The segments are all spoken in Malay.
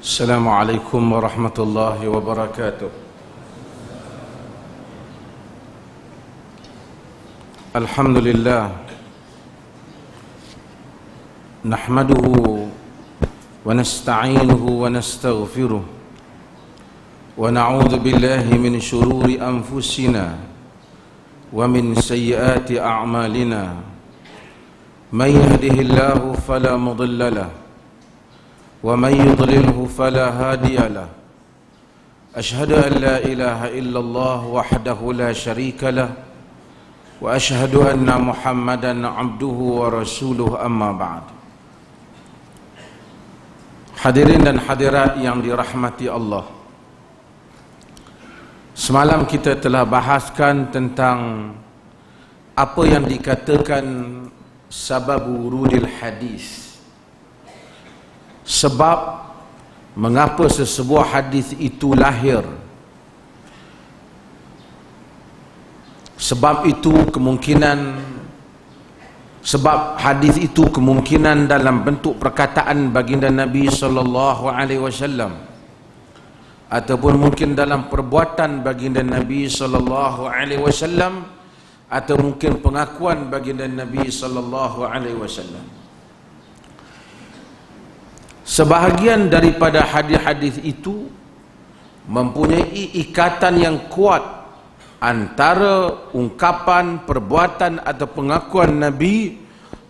Assalamualaikum warahmatullahi wabarakatuh. Alhamdulillah, nahmaduhu wa nasta'inuhu wa nastaghfiruh wa na'udzu billahi min shururi anfusina wa min sayyiati a'malina. Man yahdihillahu fala mudilla lahu wa man yudlilhu fala hadiya lahu. Ashhadu an la ilaha illallah wahdahu la syarika lah wa ashhadu anna Muhammadan abduhu wa rasuluh, amma ba'd. Hadirin dan hadirat yang dirahmati Allah, semalam kita telah bahaskan tentang apa yang dikatakan sabab wurudil hadis, sebab mengapa sesebuah hadis itu lahir. Sebab hadis itu kemungkinan dalam bentuk perkataan baginda Nabi sallallahu alaihi wasallam, ataupun mungkin dalam perbuatan baginda Nabi sallallahu alaihi wasallam, atau mungkin pengakuan baginda Nabi sallallahu alaihi wasallam. Sebahagian daripada hadis-hadis itu mempunyai ikatan yang kuat antara ungkapan, perbuatan atau pengakuan Nabi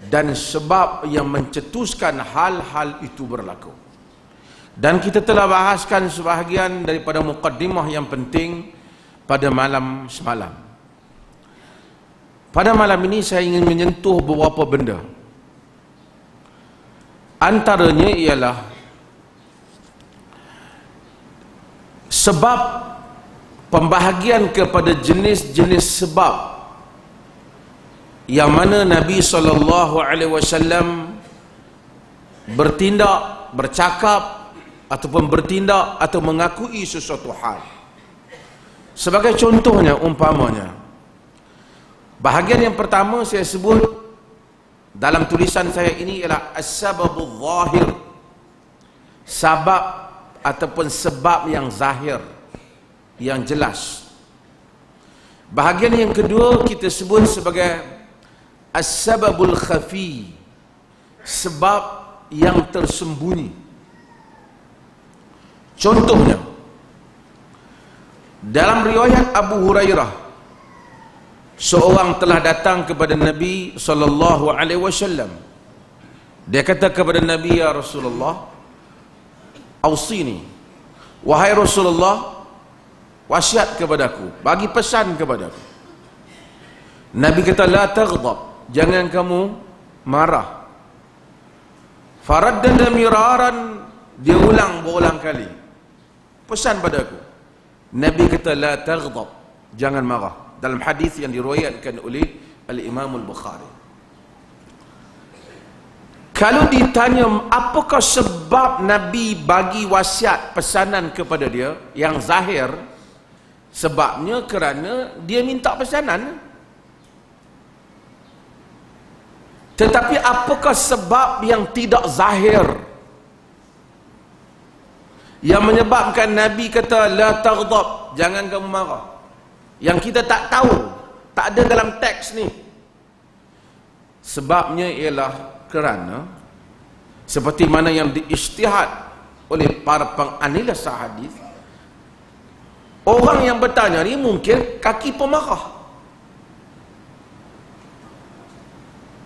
dan sebab yang mencetuskan hal-hal itu berlaku. Dan kita telah bahaskan sebahagian daripada muqaddimah yang penting pada malam semalam. Pada malam ini saya ingin menyentuh beberapa benda. Antaranya ialah sebab pembahagian kepada jenis-jenis sebab yang mana Nabi SAW bertindak, bercakap ataupun bertindak atau mengakui sesuatu hal. Sebagai contohnya, umpamanya, bahagian yang pertama saya sebut dalam tulisan saya ini ialah as-sababul zahir, sabab ataupun sebab yang zahir, yang jelas. Bahagian yang kedua kita sebut sebagai as-sababul khafi, sebab yang tersembunyi. Contohnya, dalam riwayat Abu Hurairah, seorang telah datang kepada Nabi sallallahu alaihi wasallam. Dia kata kepada Nabi, ya Rasulullah, ausini, wahai Rasulullah, wasiat kepadaku, bagi pesan kepadaku. Nabi kata, la taghdab, jangan kamu marah. Faraddada miraran, dia ulang berulang kali, pesan padaku. Nabi kata, la taghdab, jangan marah, dalam hadis yang diriwayatkan oleh Al-Imam Al-Bukhari. Kalau ditanya apakah sebab Nabi bagi wasiat pesanan kepada dia yang zahir, sebabnya kerana dia minta pesanan. Tetapi apakah sebab yang tidak zahir yang menyebabkan Nabi kata la taghdab, jangan kamu marah, yang kita tak tahu, tak ada dalam teks ni? Sebabnya ialah kerana seperti mana yang diijtihad oleh para penganalisa hadis, orang yang bertanya ni mungkin kaki pemarah.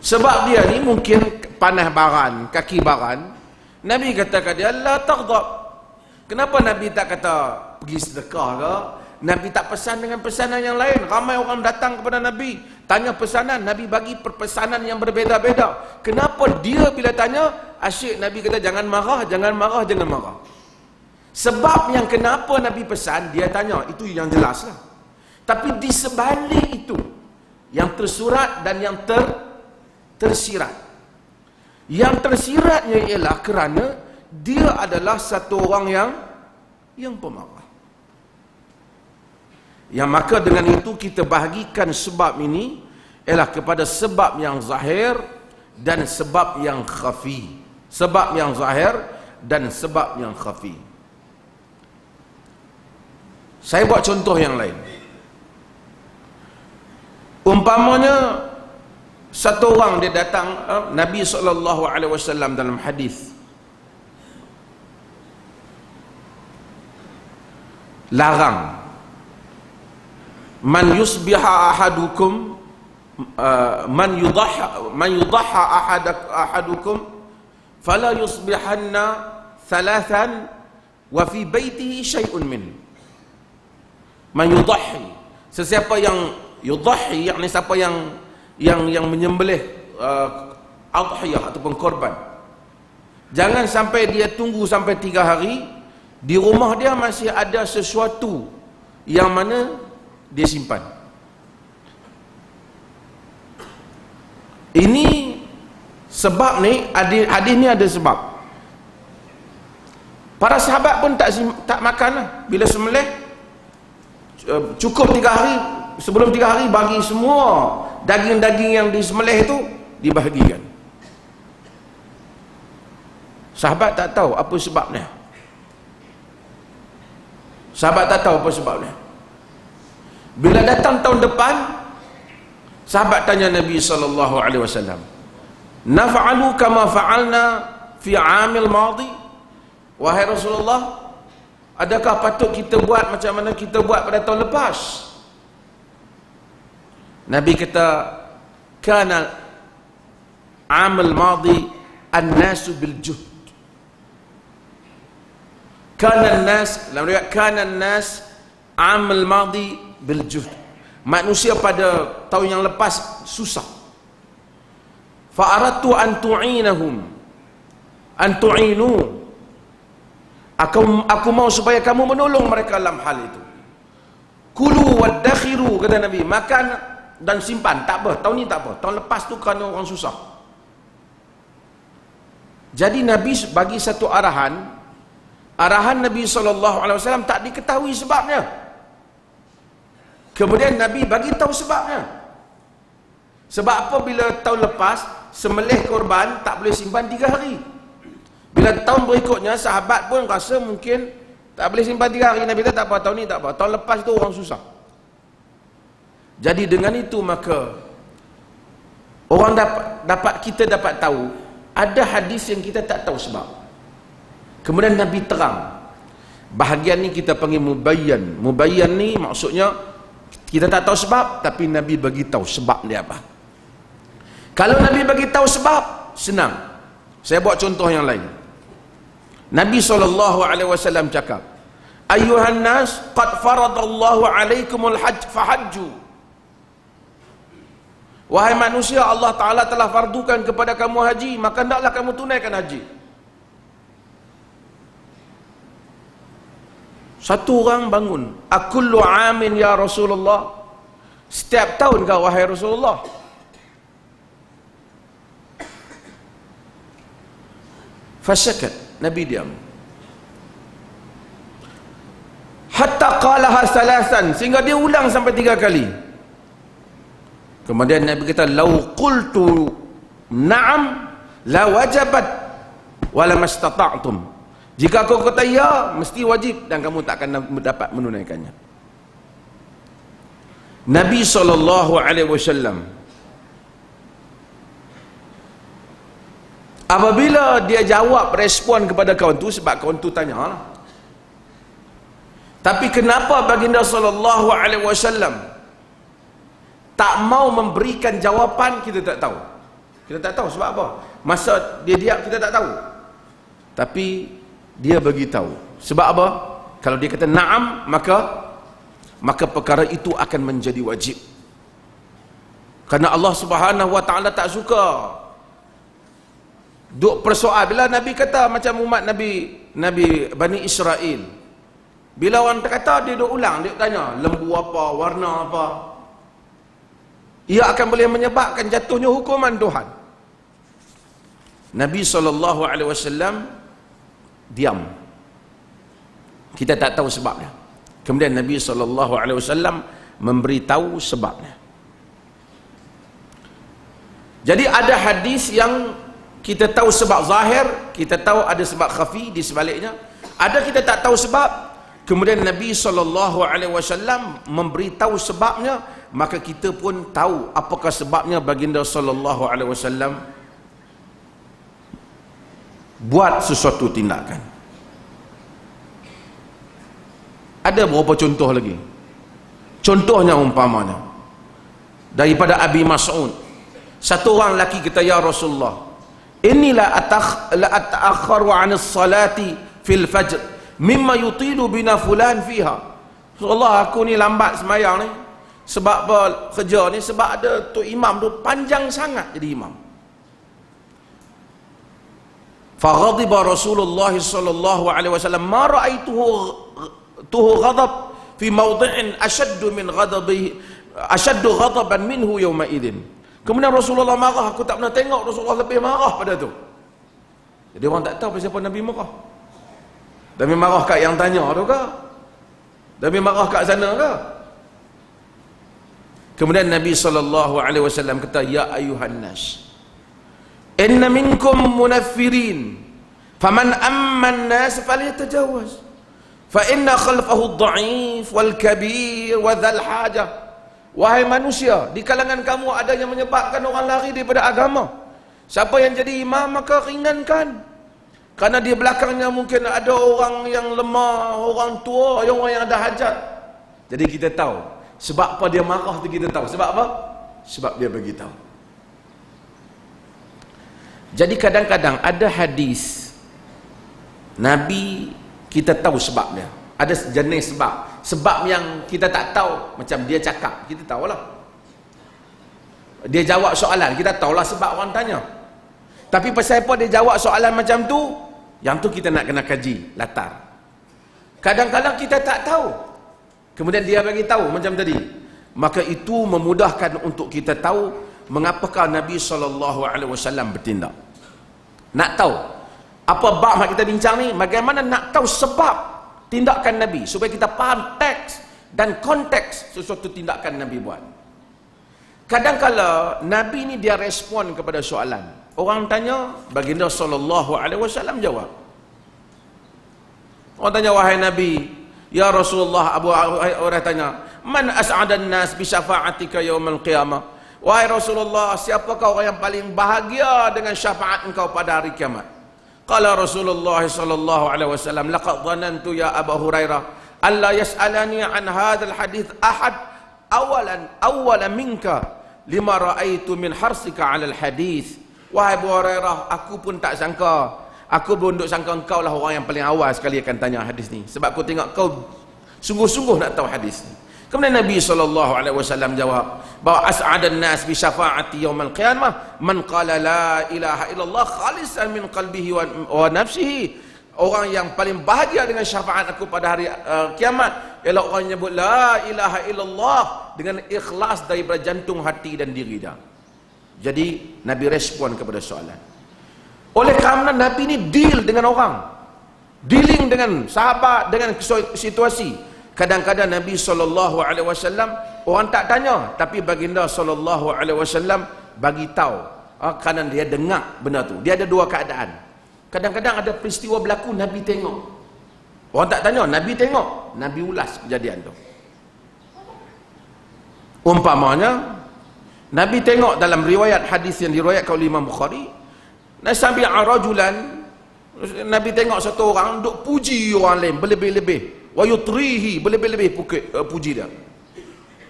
Sebab dia ni mungkin panah baran, kaki baran. Nabi kata kat dia, la taghdab. Kenapa Nabi tak kata pergi sedekah ke? Nabi tak pesan dengan pesanan yang lain. Ramai orang datang kepada Nabi, tanya pesanan, Nabi bagi perpesanan yang berbeza-beza. Kenapa dia bila tanya, asyik Nabi kata jangan marah, jangan marah, jangan marah. Sebab yang kenapa Nabi pesan, dia tanya, itu yang jelas lah. Tapi di sebalik itu, yang tersurat dan yang tersirat. Yang tersiratnya ialah kerana dia adalah satu orang yang pemarah. Yang maka dengan itu kita bahagikan sebab ini ialah kepada sebab yang zahir dan sebab yang khafi. Sebab yang zahir dan sebab yang khafi. Saya buat contoh yang lain. Umpamanya satu orang dia datang, Nabi SAW dalam hadis larang, man yusbiha ahadukum man yudahha ahadukum fala yusbihanna thalathan wa fi baitihi syai'un min. Man yudahhi, sesiapa yang yudahhi, yakni siapa yang menyembelih adhiyah ataupun korban, jangan sampai dia tunggu sampai 3 hari, di rumah dia masih ada sesuatu yang mana dia simpan. Ini sebab ni, hadis ni ada sebab. Para sahabat pun tak makan lah. Bila sembelih cukup 3 hari, sebelum 3 hari bagi semua daging-daging yang disembelih itu dibahagikan. Sahabat tak tahu apa sebabnya. Sahabat tak tahu apa sebabnya. Bila datang tahun depan, sahabat tanya Nabi SAW, naf'alu kama fa'alna fi 'amil madi? Wahai Rasulullah, adakah patut kita buat macam mana kita buat pada tahun lepas? Nabi kata, kana amal madi an-nasu bil juhd. Kana an-nas amal madi bil juhd. Manusia pada tahun yang lepas susah. Fa aradtu an tu'inahum, an tu'inu. Aku mau supaya kamu menolong mereka dalam hal itu. Kulu waddakhiru, kata Nabi, makan dan simpan, tak apa, tahun ni tak apa, tahun lepas tu kerana orang susah. Jadi Nabi bagi satu arahan Nabi SAW tak diketahui sebabnya. Kemudian Nabi bagi tahu sebabnya. Sebab apa? Bila tahun lepas sembelih korban tak boleh simpan 3 hari. Bila tahun berikutnya sahabat pun rasa mungkin tak boleh simpan 3 hari. Nabi kata tak apa, tahun ni tak apa, tahun lepas tu orang susah. Jadi dengan itu maka orang kita dapat tahu ada hadis yang kita tak tahu sebab. Kemudian Nabi terang. Bahagian ni kita panggil mubayyan. Mubayyan ni maksudnya kita tak tahu sebab, tapi Nabi bagi tahu sebab dia apa. Kalau Nabi bagi tahu sebab, senang. Saya buat contoh yang lain. Nabi SAW cakap, Ayyuhan nas, qad faradallahu alaikumul hajj fahajju. Wahai manusia, Allah Ta'ala telah fardukan kepada kamu haji, maka hendaklah kamu tunaikan haji. Satu orang bangun, akullu amin ya Rasulullah, setiap tahun kau wahai Rasulullah? Fasyakat, Nabi diam. Hatta qalaha salasan, sehingga dia ulang sampai 3 kali. Kemudian Nabi kata, lau qultu na'am la wajabat wala mastata'tum. Jika kau kata ya, mesti wajib dan kamu tak akan dapat menunaikannya. Nabi SAW apabila dia jawab respon kepada kawan tu, sebab kawan tu tanya lah, tapi kenapa baginda SAW tak mau memberikan jawapan, kita tak tahu. Kita tak tahu sebab apa. Masa dia diam kita tak tahu. Tapi dia bagi tahu. Sebab apa? Kalau dia kata na'am, maka perkara itu akan menjadi wajib. Karena Allah Subhanahu wa taala tak suka duk persoal. Bila Nabi kata macam umat Nabi Bani Israel, bila orang kata dia duk ulang, dia tanya lembu apa, warna apa, ia akan boleh menyebabkan jatuhnya hukuman Tuhan. Nabi SAW diam. Kita tak tahu sebabnya. Kemudian Nabi SAW memberitahu sebabnya. Jadi ada hadis yang Kita tahu sebab zahir, kita tahu ada sebab khafi di sebaliknya. Ada kita tak tahu sebab, kemudian Nabi SAW memberitahu sebabnya, maka kita pun tahu apakah sebabnya baginda SAW buat sesuatu tindakan. Ada beberapa contoh lagi. Contohnya umpamanya daripada Abi Mas'ud, satu orang lelaki kata, ya Rasulullah, inilah ata'akharu 'anis salati fil fajr mimma yutilu bina fulan fiha. Rasulullah, aku ni lambat semayang ni sebab apa kerja ni, sebab ada tu imam tu panjang sangat jadi imam. Faghadiba Rasulullah sallallahu alaihi wasallam, ma ra'aituhu ghadab fi mawdi'in ashaddu ghadaban minhu yawma idzin. Kemudian Rasulullah marah, aku tak pernah tengok Rasulullah lebih marah pada tu. Jadi orang tak tahu siapa Nabi marah. Nabi marah kat yang tanya tu ke? Nabi marah kat sana ke? Kemudian Nabi SAW kata, ya ayuhan nas, inna minkum munaffirin, faman amman nas falyatajawaz, fa inna khalfahu ad-dha'if wal kabir wa dhal hajah. Wahai manusia, di kalangan kamu ada yang menyebabkan orang lari daripada agama. Siapa yang jadi imam maka ringankan, kerana di belakangnya mungkin ada orang yang lemah, orang tua, orang yang ada hajat. Jadi kita tahu sebab apa dia marah tu, kita tahu sebab apa? Sebab dia beritahu. Jadi kadang-kadang ada hadis Nabi kita tahu sebab dia. Ada jenis sebab yang kita tak tahu, macam dia cakap, kita tahulah. Dia jawab soalan, kita tahulah sebab orang tanya. Tapi pasal apa dia jawab soalan macam tu, yang tu kita nak kena kaji latar. Kadang-kadang kita tak tahu, kemudian dia bagi tahu macam tadi, maka itu memudahkan untuk kita tahu mengapakah Nabi SAW bertindak. Nak tahu apa bab kita bincang ni, bagaimana nak tahu sebab tindakan Nabi, supaya kita faham teks dan konteks sesuatu tindakan Nabi buat. Kadang-kala Nabi ni dia respon kepada soalan. Orang tanya, baginda SAW jawab. Orang tanya, wahai Nabi, ya Rasulullah, orang tanya, man as'adan nas bi syafa'atika yaumal qiyamah. Wahai Rasulullah, siapakah orang yang paling bahagia dengan syafaat engkau pada hari kiamat? Qala Rasulullah sallallahu alaihi wasallam, laqad dhanantu ya Abu Hurairah alla yas'alani an hadzal hadits ahad awalan minka lima ra'aitu min harsika 'ala al hadits. Wahai Abu Hurairah, aku pun tak sangka, aku pun duk sangka engkau lah orang yang paling awal sekali akan tanya hadis ni, sebab aku tengok kau sungguh-sungguh nak tahu hadis ni. Kemudian Nabi SAW jawab bahawa as'adan nas bi syafa'ati yaumal qiyamah man qala la ilaha illallah khalisan min qalbihi wa nafsihi. Orang yang paling bahagia dengan syafaat aku pada hari kiamat ialah orang yang nyebut la ilaha illallah dengan ikhlas daripada jantung, hati dan diri dia. Jadi Nabi respon kepada soalan. Oleh kerana Nabi ni deal dengan orang, dealing dengan sahabat, dengan situasi. Kadang-kadang Nabi SAW orang tak tanya, tapi baginda SAW bagi tahu, kerana dia dengar benda tu. Dia ada dua keadaan. Kadang-kadang ada peristiwa berlaku, Nabi tengok. Orang tak tanya, Nabi tengok, Nabi ulas kejadian tu. Umpamanya Nabi tengok dalam riwayat hadis yang diriwayatkan oleh Imam Bukhari, nasabi'a rajulan, Nabi tengok satu orang duk puji orang lain berlebih-lebih, wa yutrihi, berlebih-lebih puji dia.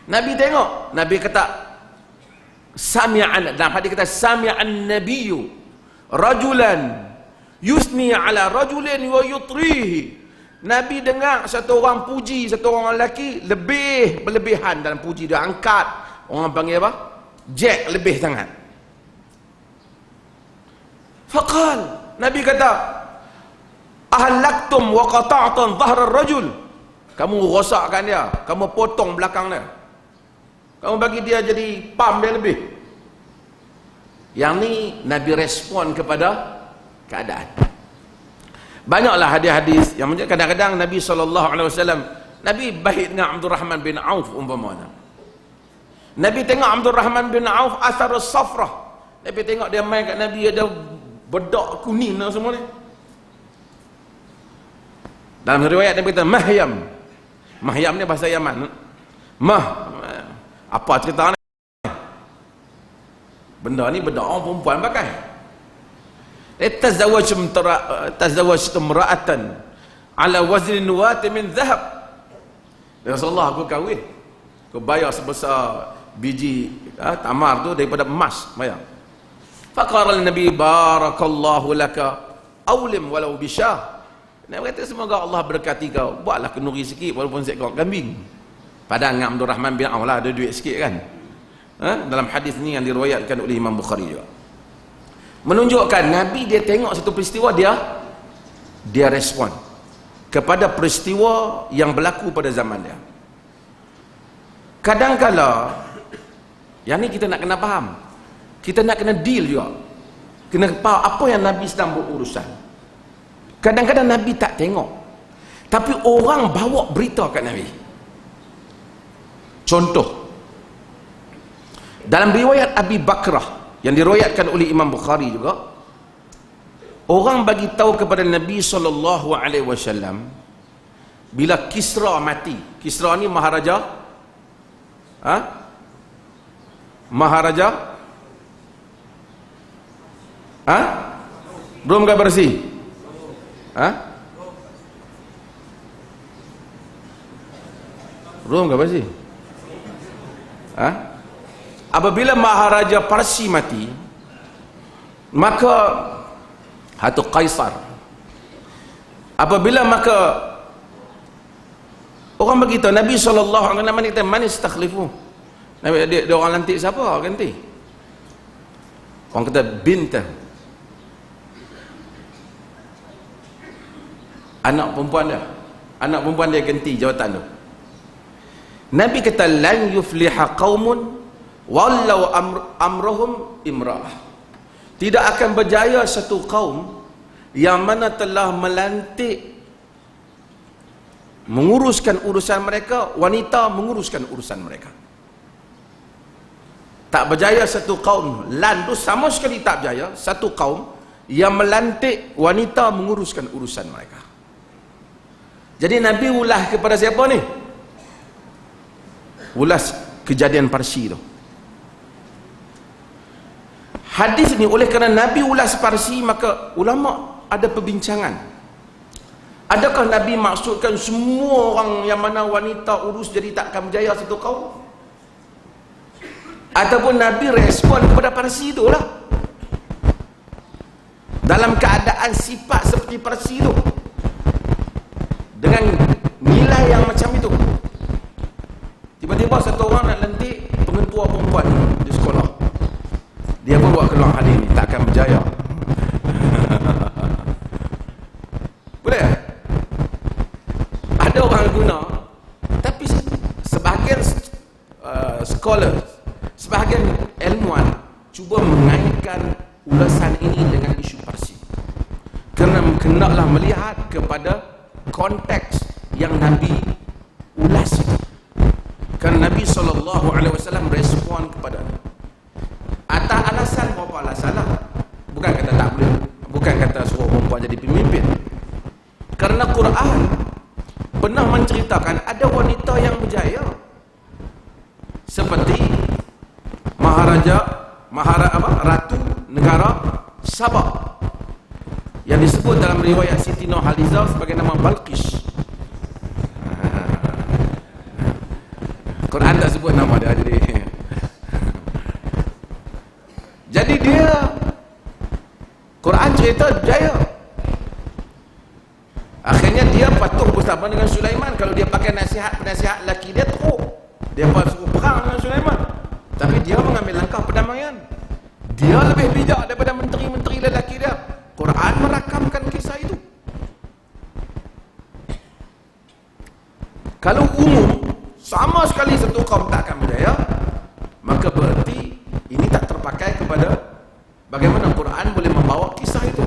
Nabi tengok, Nabi kata sami'an, dalam hadis kata sami'an nabiyyu rajulan yusni ala rajulin wa yutrihi. Nabi dengar satu orang puji satu orang lelaki lebih berlebihan dalam puji dia, angkat, orang panggil apa, jack, lebih sangat. Faqal, Nabi kata ahlaktum wa qata'tum dhahra ar-rajul. Kamu rosakkan dia, kamu potong belakang dia, kamu bagi dia jadi pam dia lebih. Yang ni Nabi respon kepada keadaan. Banyaklah hadis-hadis yang kadang-kadang Nabi SAW, Nabi baik dengan Abdul Rahman bin Auf umpamanya. Nabi tengok Abdul Rahman bin Auf asar as-safrah. Nabi tengok dia main kat Nabi ada bedak kuning semua ni. Dalam riwayat dia berkata mahyam. Mahyam ni bahasa Yaman. Apa cerita ni? Benda ni bedak orang perempuan pakai. Tazawwajtu imra'atan ala wazn nuwat min dhahab. Rasulullah, aku kahwin, aku bayar sebesar biji tamar tu daripada emas, bayar. Faqala Nabi barakallahu laka awlim walau bisyah. Nabi kata semoga Allah berkati kau, buatlah kenduri sikit walaupun seekor kambing. Padahal dengan Abdul Rahman bin Auf lah, ada duit sikit kan. Dalam hadis ni yang diriwayatkan oleh Imam Bukhari juga, menunjukkan Nabi dia tengok satu peristiwa, dia respon kepada peristiwa yang berlaku pada zaman dia. Kadang-kala yang ni kita nak kena faham, kita nak kena deal juga, kena faham apa yang Nabi sedang berurusan. Kadang-kadang Nabi tak tengok, tapi orang bawa berita kat Nabi. Contoh, dalam riwayat Abi Bakrah yang diriwayatkan oleh Imam Bukhari juga, orang bagi tahu kepada Nabi SAW bila Kisra mati. Kisra ni maharaja, Rom ke Persia? Rom ke Persia? Apabila Maharaja Parsi mati, maka atau Kaisar, apabila maka orang beritahu Nabi SAW kata man istakhlifu. Nabi dia orang lantik siapa ganti? Orang kata bintah, anak perempuan dia ganti jawatan tu. Nabi kata lan yufliha qaumun wallau amrahum imra'ah. Tidak akan berjaya satu kaum yang mana telah melantik menguruskan urusan mereka, wanita menguruskan urusan mereka. Tak berjaya satu kaum, lan tu sama sekali tak berjaya satu kaum yang melantik wanita menguruskan urusan mereka. Jadi Nabi ulas kepada siapa ni? Ulas kejadian Parsi tu. Hadis ni oleh kerana Nabi ulas Parsi, maka ulama ada perbincangan. Adakah Nabi maksudkan semua orang yang mana wanita urus jadi tak akan berjaya satu kaum? Ataupun Nabi respon kepada Parsi tu lah, dalam keadaan sifat seperti Parsi tu, dengan nilai yang macam itu. Tiba-tiba satu orang nak lantik pengetua perempuan di sekolah, dia pun buat keluar hadis ni, tak akan berjaya. Boleh? Ada orang guna, tapi sebahagian scholar, sebahagian ilmuwan cuba mengaitkan ulasan ini dengan isu Parsi, kerana hendaklah melihat kepada konteks yang Nabi ulas itu. Kerana Nabi SAW respon kepada atas alasan berapa alasan lah. Bukan kata tak boleh, bukan kata suruh perempuan jadi pemimpin. Kerana Quran pernah menceritakan ada wanita yang berjaya, seperti Ratu negara Sabah yang disebut dalam riwayat Siti Nurhalizah sebagai nama Balqis. Quran tak sebut nama dia, jadi dia Quran cerita jaya. Akhirnya dia patuh bersama dengan Sulaiman. Kalau dia pakai nasihat laki dia teruk, dia suruh perang dengan Sulaiman, tapi dia mengambil langkah perdamaian. Dia lebih bijak daripada menteri-menteri lelaki dia. Quran merakamkan kisah itu. Kalau umum sama sekali satu kaum tak akan berjaya, maka berarti ini tak terpakai kepada bagaimana Quran boleh membawa kisah itu.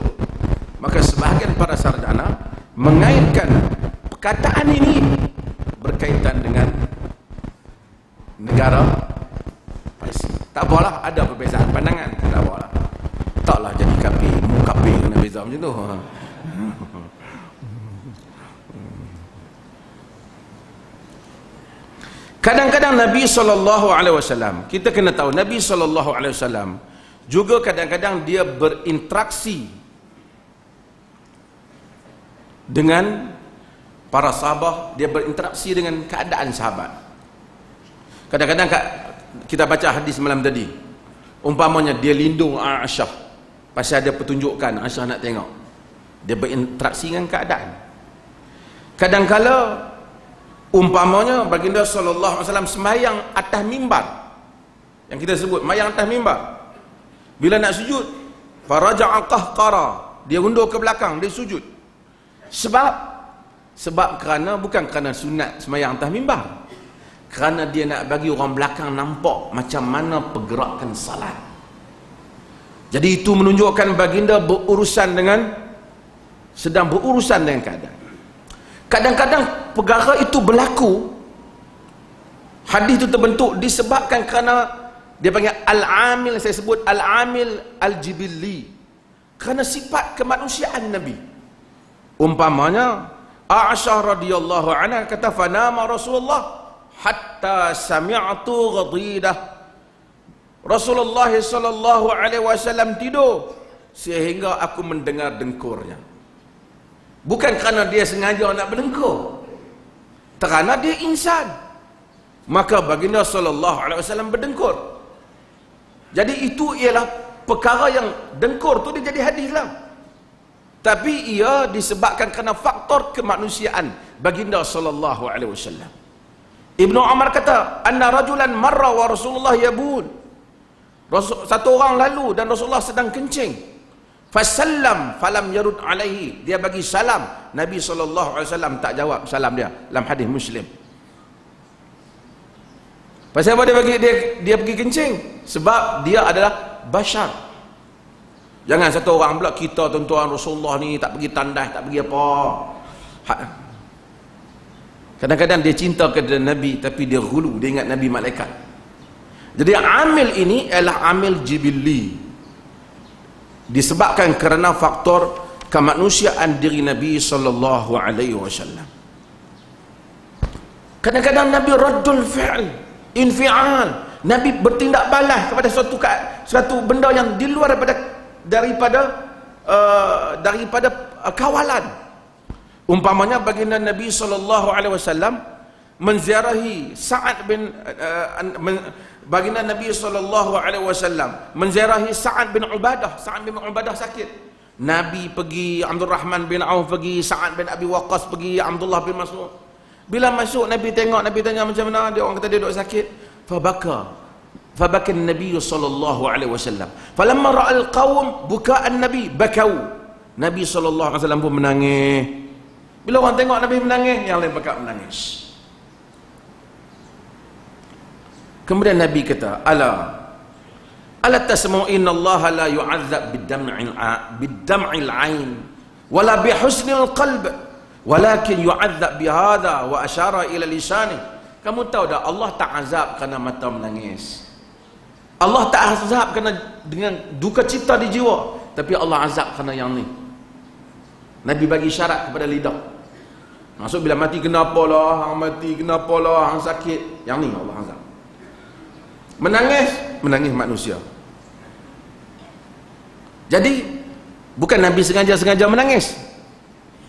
Maka sebahagian para sarjana mengaitkan perkataan ini berkaitan dengan negara Parsi. Tak apalah, ada perbezaan pandangan, tak apalah, taklah jadi kafir, mukab beza macam tu. Kadang-kadang Nabi SAW, kita kena tahu Nabi SAW juga kadang-kadang dia berinteraksi dengan para sahabat, dia berinteraksi dengan keadaan sahabat. Kadang-kadang kita baca hadis malam tadi, umpamanya dia lindung Aisyah pasal ada pertunjukan, Aisyah nak tengok, dia berinteraksi dengan keadaan. Kadang-kala umpamanya baginda sallallahu alaihi wasallam sembahyang atas mimbar, yang kita sebut sembahyang atas mimbar, bila nak sujud faraja'a qahqara, dia undur ke belakang, dia sujud. Sebab kerana bukan kerana sunat sembahyang atas mimbar, kerana dia nak bagi orang belakang nampak macam mana pergerakan salat. Jadi itu menunjukkan baginda sedang berurusan dengan keadaan. Kadang-kadang perkara itu berlaku, hadis itu terbentuk disebabkan kerana dia panggil al-amil, saya sebut al-amil al-jibilli, kerana sifat kemanusiaan Nabi. Umpamanya Aisyah radhiyallahu anha kata, fanama Rasulullah hatta sami'tu ghadidah. Rasulullah sallallahu alaihi wasallam tidur sehingga aku mendengar dengkurnya. Bukan kerana dia sengaja nak berdengkur, kerana dia insan, maka baginda sallallahu alaihi wasallam berdengkur. Jadi itu ialah perkara yang dengkur tu dia jadi hadis lah, tapi ia disebabkan kerana faktor kemanusiaan baginda sallallahu alaihi wasallam. Ibnu Umar kata, anna rajulan marra wa Rasulullah yabul, satu orang lalu dan Rasulullah sedang kencing. Fasallam falam yarud alaihi, dia bagi salam, Nabi SAW tak jawab salam dia, dalam hadis Muslim. Pasal apa dia pergi kencing? Sebab dia adalah bashar. Jangan satu orang pula, kita tuan-tuan Rasulullah ni tak pergi tandas, tak pergi apa. Kadang-kadang dia cinta kepada Nabi tapi dia ghulu, dia ingat Nabi malaikat. Jadi amil ini adalah amil jibilli, disebabkan kerana faktor kemanusiaan diri Nabi sallallahu alaihi wasallam. Kadang-kadang Nabi raddul fi'l, infial, Nabi bertindak balas kepada suatu benda yang di luar daripada kawalan. Umpamanya baginda Nabi sallallahu alaihi wasallam menziarahi baginda Nabi SAW menziarahi Sa'ad bin Ubadah. Sa'ad bin Ubadah sakit, Nabi pergi, Abdul Rahman bin Auf pergi, Sa'ad bin Abi Waqqas pergi, Abdullah bin Mas'ud. Bila masuk Nabi tengok, Nabi tanya macam mana dia, orang kata dia duduk sakit. Fabaka Nabi SAW. Falamma ra'al qawm buka'an Nabi bakau, Nabi SAW pun menangis. Bila orang tengok Nabi menangis, yang lain bakal menangis. Kemudian Nabi kata, ala tasma'u inna Allah la yu'adzab bid-dam'il 'ain wala bi husnil qalb walakin yu'adzab bihadha, wa asyara ila lisani. Kamu tahu tak, Allah tak azab kerana mata menangis, Allah tak azab kerana dengan duka cita di jiwa, tapi Allah azab kerana yang ni. Nabi bagi syarat kepada lidah. Maksud bila mati kenapa lah, hang mati kenapa lah, hang sakit, yang ni Allah azab. Menangis manusia. Jadi bukan Nabi sengaja menangis,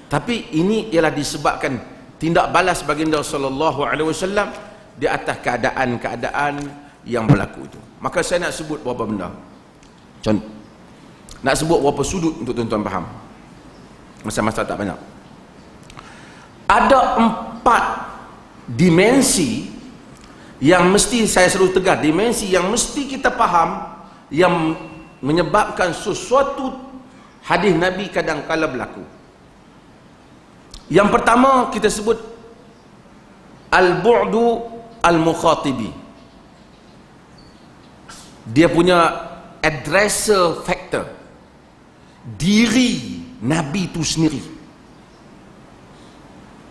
tapi ini ialah disebabkan tindak balas baginda sallallahu alaihi wasallam di atas keadaan-keadaan yang berlaku itu. Maka saya nak sebut beberapa benda. Nak sebut beberapa sudut untuk tuan-tuan faham. Masa-masa tak banyak. Ada 4 dimensi yang mesti saya selalu tegar, dimensi yang mesti kita faham, yang menyebabkan sesuatu hadis Nabi kadang-kala berlaku. Yang pertama kita sebut al-bu'du al-mukhatibi, dia punya addresser factor, diri Nabi itu sendiri.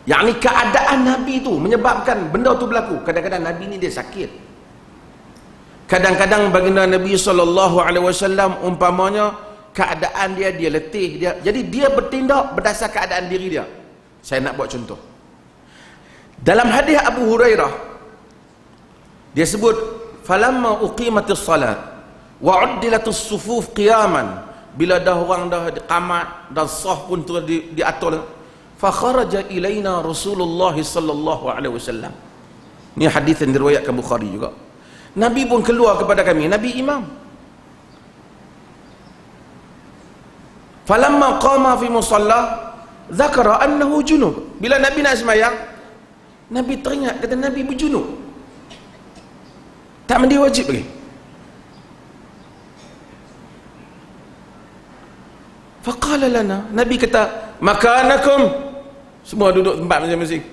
Yang ni keadaan Nabi tu menyebabkan benda tu berlaku. Kadang-kadang Nabi ni dia sakit. Kadang-kadang baginda Nabi SAW umpamanya keadaan dia, dia letih, dia, jadi dia bertindak berdasar keadaan diri dia. Saya nak buat contoh. Dalam hadis Abu Hurairah, dia sebut, falamma uqimatis salat wa uddilatus sufuf qiyaman, bila dah orang dah qamat dan saf pun tu diatur, fa kharaja ilaina Rasulullah sallallahu alaihi wasallam. Ni hadis yang diriwayatkan Bukhari juga. Nabi pun keluar kepada kami, Nabi imam. Falamma qama fi musalla dzakara annahu junub. Bila Nabi nak sembahyang, Nabi teringat kata Nabi berjunub. Tak mandi wajib lagi. Faqala lana, Nabi kata, makanakum, semua duduk tempat masing-masing.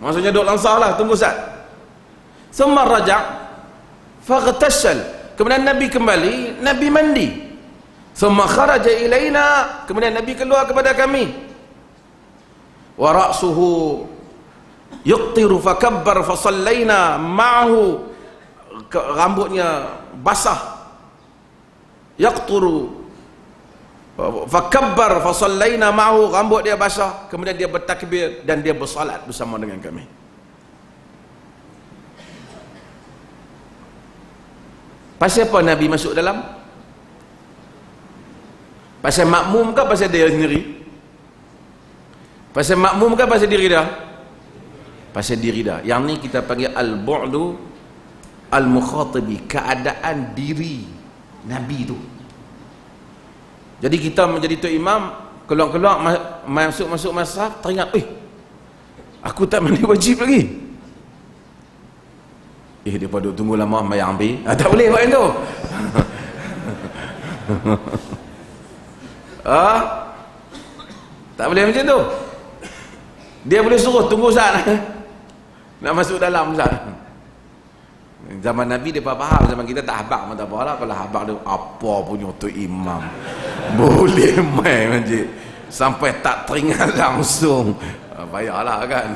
Maksudnya duduk langsar lah, tunggu saat. Summa raja' faghtassal. Kemudian Nabi kembali, Nabi mandi. Summa kharaja ilaina, kemudian Nabi keluar kepada kami. Wa ra'suhu yuqtiru fakabbar fasallaina ma'ahu, rambutnya basah, yaqturu fakabbar fasallaina ma'ahu, rambut dia basah, kemudian dia bertakbir dan dia bersalat bersama dengan kami. Pasal apa Nabi masuk dalam? Pasal makmum ke pasal dia sendiri? Pasal makmum ke pasal diri dia? Pasal diri dia. Yang ni kita panggil al-bu'du al-mukhatibi, keadaan diri Nabi tu. Jadi kita menjadi tu imam, keluar-keluar masuk masaf, teringat, aku tak mandi wajib lagi. Daripada tunggu lama mayang ambil. Tak boleh buat itu. Tak boleh macam tu. Dia boleh suruh tunggu saat nak masuk dalam saat. Zaman Nabi dia faham, zaman kita tak habaq pun tak apalah. Kalau habaq dia apa punya tu imam. Boleh main masjid sampai tak teringat langsung. Payahlah kan.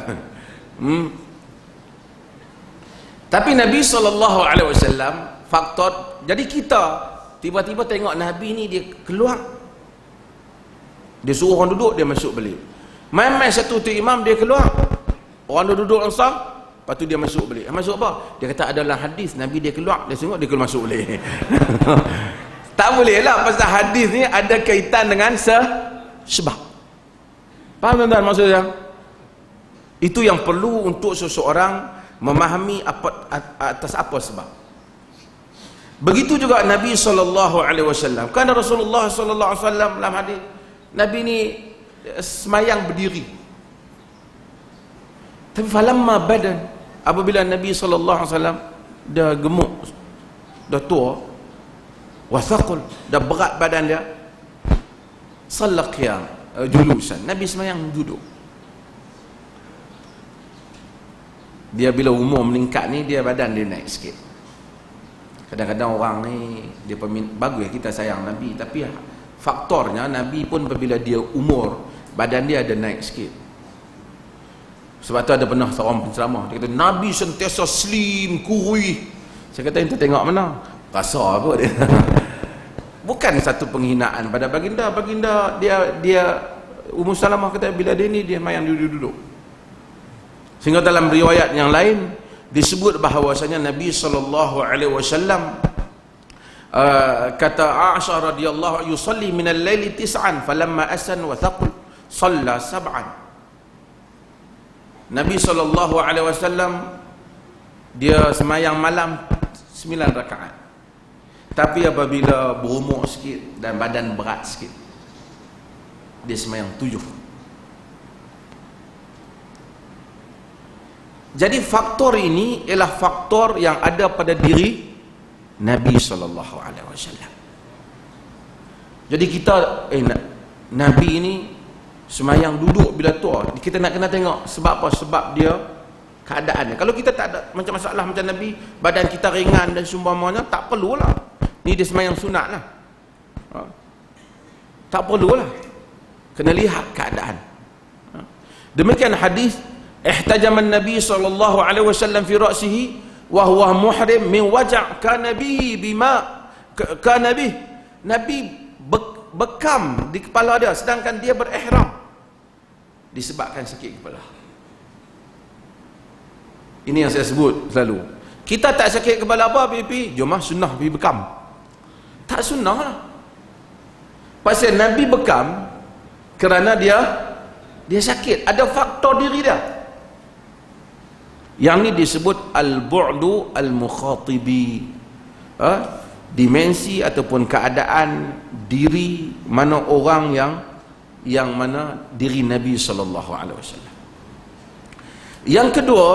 Tapi Nabi SAW faktor, jadi kita tiba-tiba tengok Nabi ni dia keluar, dia suruh orang duduk, dia masuk balik. Main-main satu tu imam, dia keluar, orang duduk langsung, lepas tu dia masuk balik. Masuk apa? Dia kata adalah hadis Nabi dia keluar, dia tengok dia keluar masuk balik. Tak boleh lah, pasal hadis ni ada kaitan dengan sebab. Faham tuan-tuan maksudnya? Itu yang perlu untuk seseorang memahami atas apa sebab. Begitu juga Nabi SAW. Kan Rasulullah SAW dalam hadis, Nabi ni semayang berdiri. Tapi falamma badan, apabila Nabi SAW dah gemuk, dah tua, wathaqul, dah berat badan dia, salla qiyam julusan, Nabi semayang duduk. Dia bila umur meningkat ni, dia badan dia naik sikit. Kadang-kadang orang ni dia bagus kita sayang Nabi, tapi faktornya Nabi pun apabila dia umur, badan dia ada naik sikit. Sebab tu ada pernah seorang penceramah, dia kata Nabi sentiasa slim, kurus. Saya kata ente tengok mana? Kasar kot dia. Bukan satu penghinaan pada baginda. Baginda dia Ummu Salamah kata bila dia ni dia mayang duduk-duduk. Sehingga dalam riwayat yang lain disebut bahawasanya Nabi SAW kata Aisyah radhiyallahu yusalli min al-laili 9 falamma asan wa thaqul shalla 7. Nabi SAW dia semayang malam 9 rakaat. Tapi apabila berumur sikit dan badan berat sikit, dia semayang 7. Jadi faktor ini ialah faktor yang ada pada diri Nabi SAW. Jadi kita Nabi ini semayang duduk bila tua, kita nak kena tengok sebab apa? Sebab dia keadaannya. Kalau kita tak ada macam masalah macam Nabi, badan kita ringan dan seumpamanya, tak perlulah. Ni dia semayang sunat lah. Tak perlulah. Kena lihat keadaan. Demikian hadis, ihtajama an-nabi sallallahu alaihi wasallam fi ra'sihi wa huwa muhrim min waja' kana bihi bima kana bih. Nabi bekam di kepala dia sedangkan dia berihram disebabkan sakit kepala. Ini yang saya sebut selalu. Kita tak sakit kepala apa pergi jom sunnah pergi bekam. Tak sunnah lah. Pasal Nabi bekam kerana dia sakit, ada faktor diri dia. Yang ni disebut al-bu'du al-mukhatibi, dimensi ataupun keadaan diri mana orang yang mana diri Nabi SAW. Yang kedua,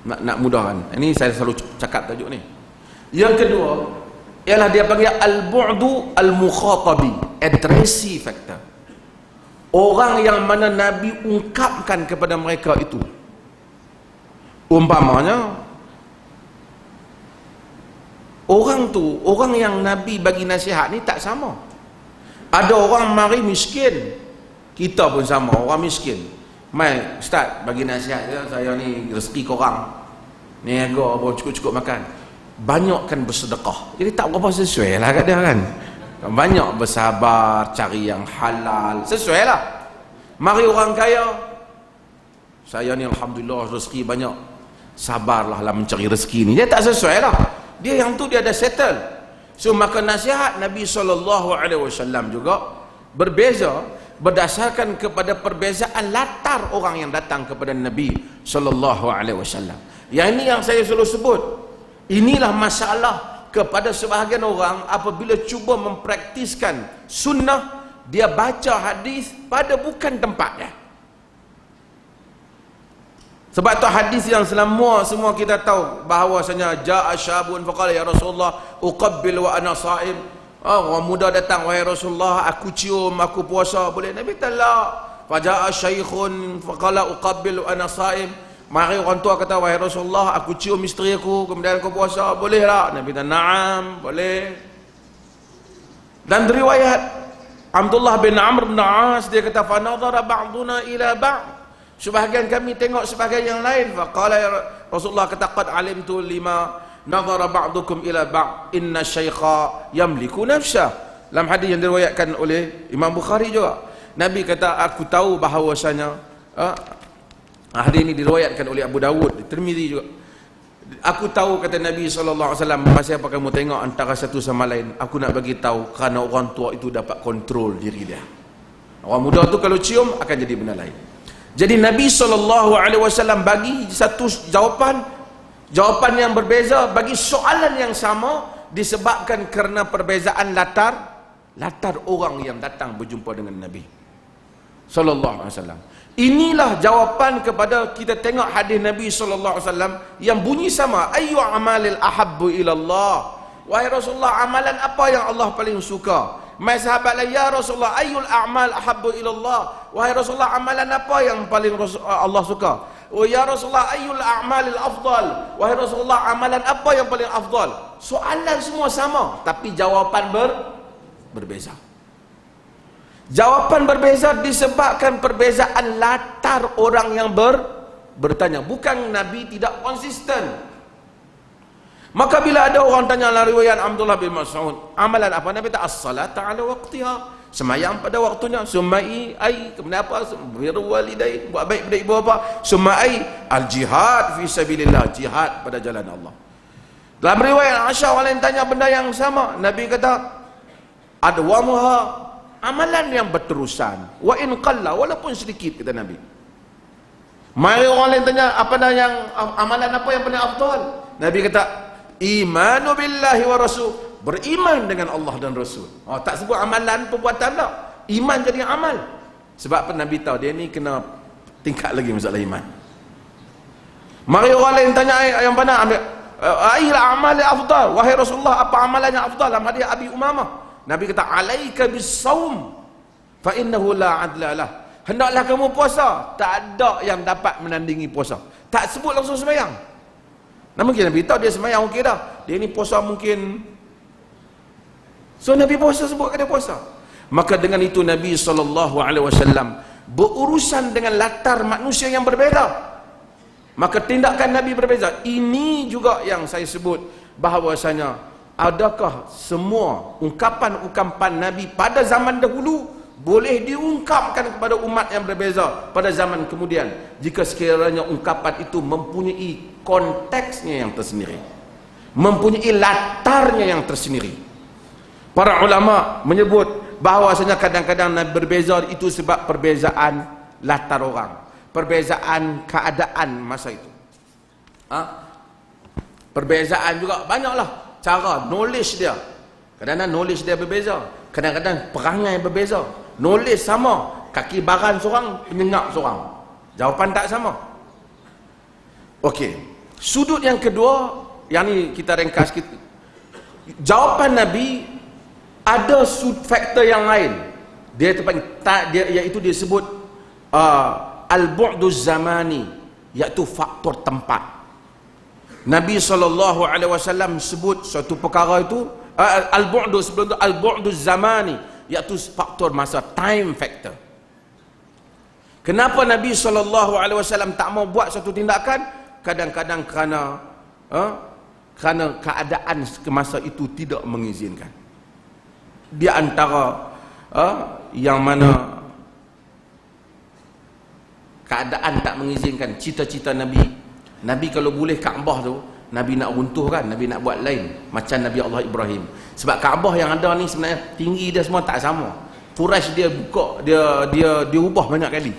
nak mudahkan, ini saya selalu cakap tajuk ni. Yang kedua ialah dia panggil al-bu'du al-mukhatabi, addressee factor. Orang yang mana Nabi ungkapkan kepada mereka itu. Umpamanya orang yang Nabi bagi nasihat ni tak sama. Ada orang mari miskin, kita pun sama, orang miskin. Mai ustaz bagi nasihat dia, saya ni rezeki korang niaga baru cukup-cukup makan, banyakkan bersedekah. Jadi tak berapa sesuai lah kat dia kan. Banyak bersabar, cari yang halal, sesuai lah. Mari orang kaya, saya ni alhamdulillah rezeki banyak, sabarlah lah mencari rezeki ni. Dia tak sesuai lah. Dia yang tu dia dah settle. So maka nasihat Nabi SAW juga berbeza berdasarkan kepada perbezaan latar orang yang datang kepada Nabi SAW. Yang ini yang saya selalu sebut. Inilah masalah kepada sebahagian orang apabila cuba mempraktiskan sunnah, dia baca hadis pada bukan tempatnya. Sebab tu hadis yang semua kita tahu bahawasanya jaa syabun faqala ya Rasulullah uqabbil wa ana shaim. Orang muda datang, wahai Rasulullah aku cium aku puasa boleh? Nabi talak. Fajaa syaikhun faqala uqabbil wa ana shaim. Mari orang tua kata, wahai Rasulullah aku cium isteri aku kemudian aku puasa boleh tak? Nabi kata na'am boleh. Dan riwayat Abdullah bin Amr bin As dia kata fa nadhara ba'duna ila ba'd, sebahagian kami tengok sebahagian yang lain. Faqala ya Rasulullah kata qad alimtu lima nadhara ba'dukum ila ba'd inna syaikha yamliku nafsah. Dalam hadis yang diriwayatkan oleh Imam Bukhari juga, Nabi kata aku tahu bahawasanya hadis ini diriwayatkan oleh Abu Dawud, Tirmizi juga. Aku tahu kata Nabi SAW, masa apa kamu tengok antara satu sama lain, aku nak bagi tahu kerana orang tua itu dapat kontrol diri dia. Orang muda tu kalau cium akan jadi benda lain. Jadi Nabi SAW bagi satu jawapan yang berbeza bagi soalan yang sama disebabkan kerana perbezaan latar orang yang datang berjumpa dengan Nabi SAW. Inilah jawapan kepada kita tengok hadis Nabi SAW yang bunyi sama, ayyu amalil ahabbu ilallah, wahai Rasulullah amalan apa yang Allah paling suka? Mai sahabat lain, ya Rasulullah ayyul a'mal ahabbu ilallah, wahai Rasulullah amalan apa yang paling Allah suka? Oh ya Rasulullah ayyul a'malil afdal, wahai Rasulullah amalan apa yang paling afdal? Soalan semua sama tapi jawapan berbeza. Jawapan berbeza disebabkan perbezaan latar orang yang bertanya. Bukan Nabi tidak konsisten. Maka bila ada orang tanya dalam riwayat Abdullah bin Mas'ud, amalan apa? Nabi kata as-salat ala waqtiha, sembahyang pada waktunya. Sumai ai, kemudian apa? Birrul walidain, buat baik pada ibu bapa. Sumai al-jihad fi sabilillah, jihad pada jalan Allah. Dalam riwayat Aisyah orang lain tanya benda yang sama. Nabi kata adwamuha, amalan yang berterusan, wa in qalla, walaupun sedikit, kata Nabi. Mari orang lain tanya amalan apa yang paling afdal? Nabi kata imanu billahi wa rasul, beriman dengan Allah dan Rasul. Tak sebut amalan perbuatan tak, iman jadi amal. Sebab Nabi tahu dia ni kena tingkat lagi masalah iman. Mari orang lain tanya yang mana ayyul a'mali afdal, wahai Rasulullah apa amalan yang afdal? Dalam hadis Abi Umamah Nabi kata alaika bis-saum fa innahu la adla lah, hendaklah kamu puasa, tak ada yang dapat menandingi puasa. Tak sebut langsung sembahyang. Namun Nabi tahu dia sembahyang okey dah, dia ni puasa mungkin, so Nabi puasa sebut dia puasa. Maka dengan itu Nabi SAW berurusan dengan latar manusia yang berbeza, maka tindakan Nabi berbeza. Ini juga yang saya sebut bahawasanya adakah semua ungkapan-ungkapan Nabi pada zaman dahulu boleh diungkapkan kepada umat yang berbeza pada zaman kemudian jika sekiranya ungkapan itu mempunyai konteksnya yang tersendiri, mempunyai latarnya yang tersendiri. Para ulama menyebut bahawasanya kadang-kadang Nabi berbeza itu sebab perbezaan latar orang, perbezaan keadaan masa itu. Perbezaan juga banyaklah cara knowledge dia. Kadang-kadang knowledge dia berbeza, kadang-kadang perangai berbeza. Knowledge sama, kaki baran seorang, penyengak seorang, jawapan tak sama. Okey, sudut yang kedua yang ni kita ringkas kita. Jawapan Nabi ada faktor yang lain. Dia iaitu dia sebut al-bu'duz zamani, iaitu faktor tempat. Nabi SAW sebut suatu perkara itu al-bu'du, sebelum itu al-bu'duz zamani, iaitu faktor masa, time factor. Kenapa Nabi SAW tak mau buat satu tindakan? Kadang-kadang kerana keadaan semasa itu tidak mengizinkan. Di antara yang mana keadaan tak mengizinkan, cita-cita Nabi kalau boleh Kaabah tu Nabi nak runtuhkan, Nabi nak buat lain macam Nabi Allah Ibrahim. Sebab Kaabah yang ada ni sebenarnya tinggi dia semua tak sama. Quraisy dia buka, dia ubah banyak kali.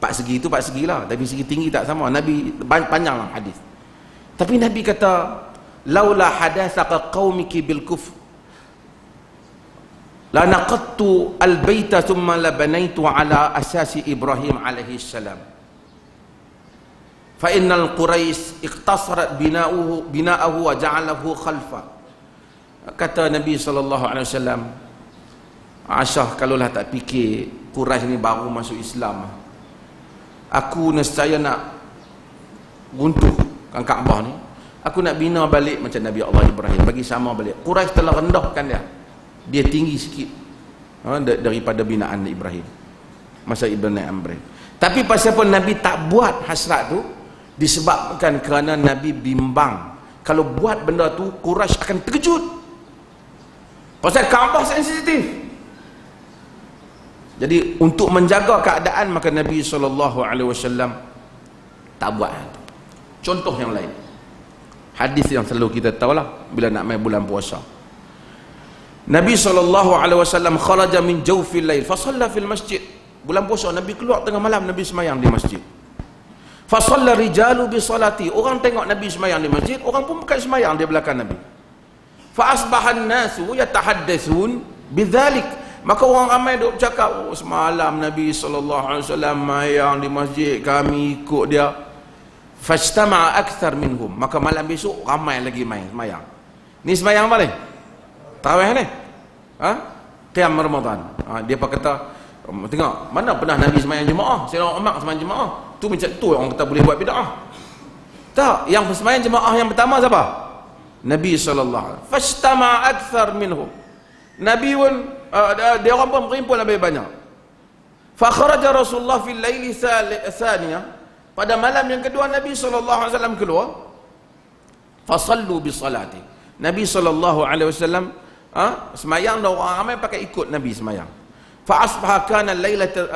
4 segi itu 4 segi lah, tapi segi tinggi tak sama. Nabi panjang lah hadis. Tapi Nabi kata, laula hadatsaka qaumiki bil kufr la naqattu al baita thumma la banaitu ala asasi Ibrahim alaihi salam. Fa innal Quraisy iqtasarat bina'ahu wa ja'alahu khalfa. Kata Nabi sallallahu alaihi wasallam, Aisyah kalaulah tak fikir Quraisy ni baru masuk Islam, aku nescaya nak runtuhkan Kaabah ni, aku nak bina balik macam Nabi Allah Ibrahim, bagi sama balik. Quraisy telah rendahkan dia tinggi sikit daripada binaan Ibrahim masa Ibn Amr. Tapi pasal pun Nabi tak buat hasrat tu disebabkan kerana Nabi bimbang kalau buat benda tu Quraisy akan terkejut. Pasal Kaabah sensitif. Jadi untuk menjaga keadaan maka Nabi SAW tak buat. Contoh yang lain, hadis yang selalu kita tahulah bila nak main bulan puasa. Nabi SAW kharaja min jawfil lail fa shalla fil masjid. Bulan puasa Nabi keluar tengah malam, Nabi semayang di masjid. Fa shalla rijalu bi salati. Orang tengok Nabi semayang di masjid, orang pun bukan semayang di belakang Nabi. Fa asbahan nasu yatahaddatsun bidzalik. Maka orang ramai duk bercakap, oh, semalam Nabi SAW semayang di masjid, kami ikut dia. Fajtama'a akthar minhum. Maka malam besok ramai lagi main semayang. Ni semayang apa ni? Tarawih ni? Qiyam Ramadan. Dia kata, tengok, mana pernah Nabi semayang jemaah? Sayyidina Umar semayang jemaah. Tu macam tu orang kata boleh buat bid'ah. Tak, yang semayang jemaah yang pertama siapa? Nabi SAW. Fajtama'a akthar minhum. Nabi pun dia orang pun berimpun lebih banyak. Fa kharaja Rasulullah fil laili tsaniyah. Pada malam yang kedua Nabi SAW keluar. Fa sallu bi salati. Nabi SAW semayang dan orang ramai pakai ikut Nabi semayang. Fa asbaha kana lailatul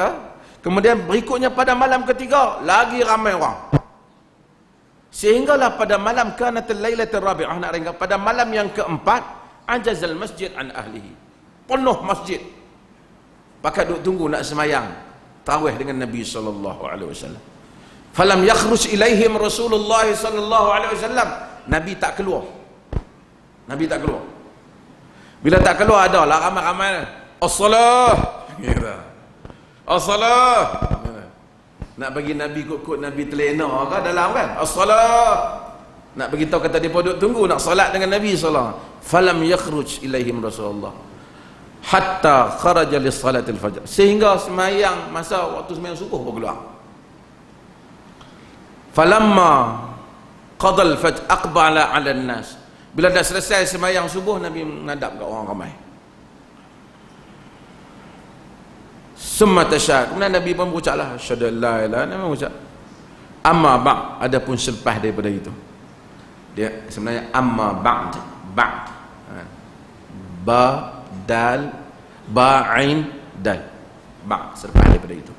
kemudian berikutnya pada malam ketiga lagi ramai orang. Sehinggalah pada malam kanatul lailatul rabi'ah, nak ringkas pada malam yang keempat, ajazal masjid an ahlihi. Penuh masjid. Pakai duk tunggu nak semayang tarawih dengan Nabi SAW. Falam yakhruj ilaihim Rasulullah SAW. Nabi tak keluar. Nabi tak keluar. Bila tak keluar ada lah ramai-ramai. As-salah. As-salah. Nak bagi Nabi kut Nabi telena ke dalam kan? As-salah. Nak bagi tahu kata dia duduk tunggu nak solat dengan Nabi sallallahu. Falam yakhruj ilaihim Rasulullah hatta kharaja lis salatil fajr. Sehingga semayang masa waktu semayang subuh baru keluar. Falamma qadal fajr aqbala 'ala an-nas. Bila dah selesai semayang subuh, Nabi menghadap ke orang ramai. Summa tasyahhad. Kemudian Nabi pun berucaplah asyhadu an la ilaha illallah, berucap. Amma ba'd, adapun selepas daripada itu. Dia sebenarnya amma ba'd. Ba, dal, ba, ain, dal. Ba, selepas daripada itu.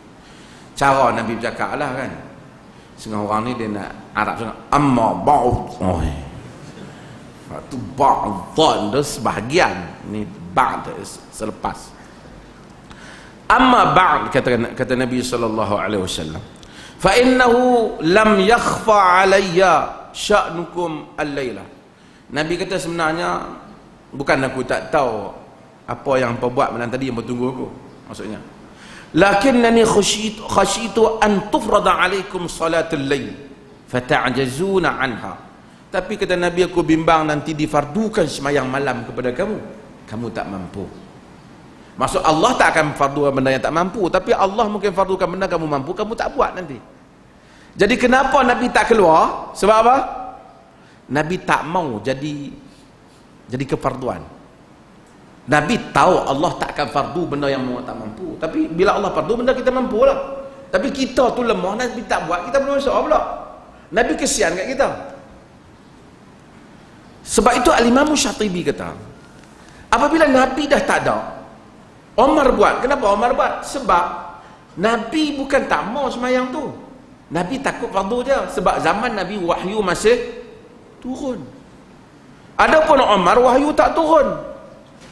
Cara Nabi bercakap lah kan. Setengah orang ni dia nak Arab sangat. Amma ba'd. Oh. Itu ba'd tu sebahagian. Ni ba'd selepas. Amma ba'd kata Nabi sallallahu alaihi wasallam. Fa innahu lam yakhfa alayya sya'nukum al-laila. Nabi kata sebenarnya bukan aku tak tahu apa yang apa buat malam tadi yang bertunggu aku. Maksudnya lakinnani khashitu an tufrada alaikum salatul lail fata'jazuna anha. Tapi kata Nabi, aku bimbang nanti difardukan sembahyang malam kepada kamu tak mampu. Maksud Allah tak akan fardukan benda yang tak mampu, tapi Allah mungkin fardukan benda kamu mampu, kamu tak buat nanti. Jadi kenapa Nabi tak keluar? Sebab apa? Nabi tak mau jadi kefarduan. Nabi tahu Allah tak akan fardu benda yang tak mampu, tapi bila Allah fardu benda kita mampu lah. Tapi kita tu lemah, Nabi tak buat, kita belum masalah pula. Nabi kesian kat kita. Sebab itu Al-Imam Syatibi kata, apabila Nabi dah tak ada, Omar buat. Kenapa Omar buat? Sebab Nabi bukan tak mau semayang tu, Nabi takut fardu je. Sebab zaman Nabi wahyu masih turun. Adapun Omar wahyu tak turun,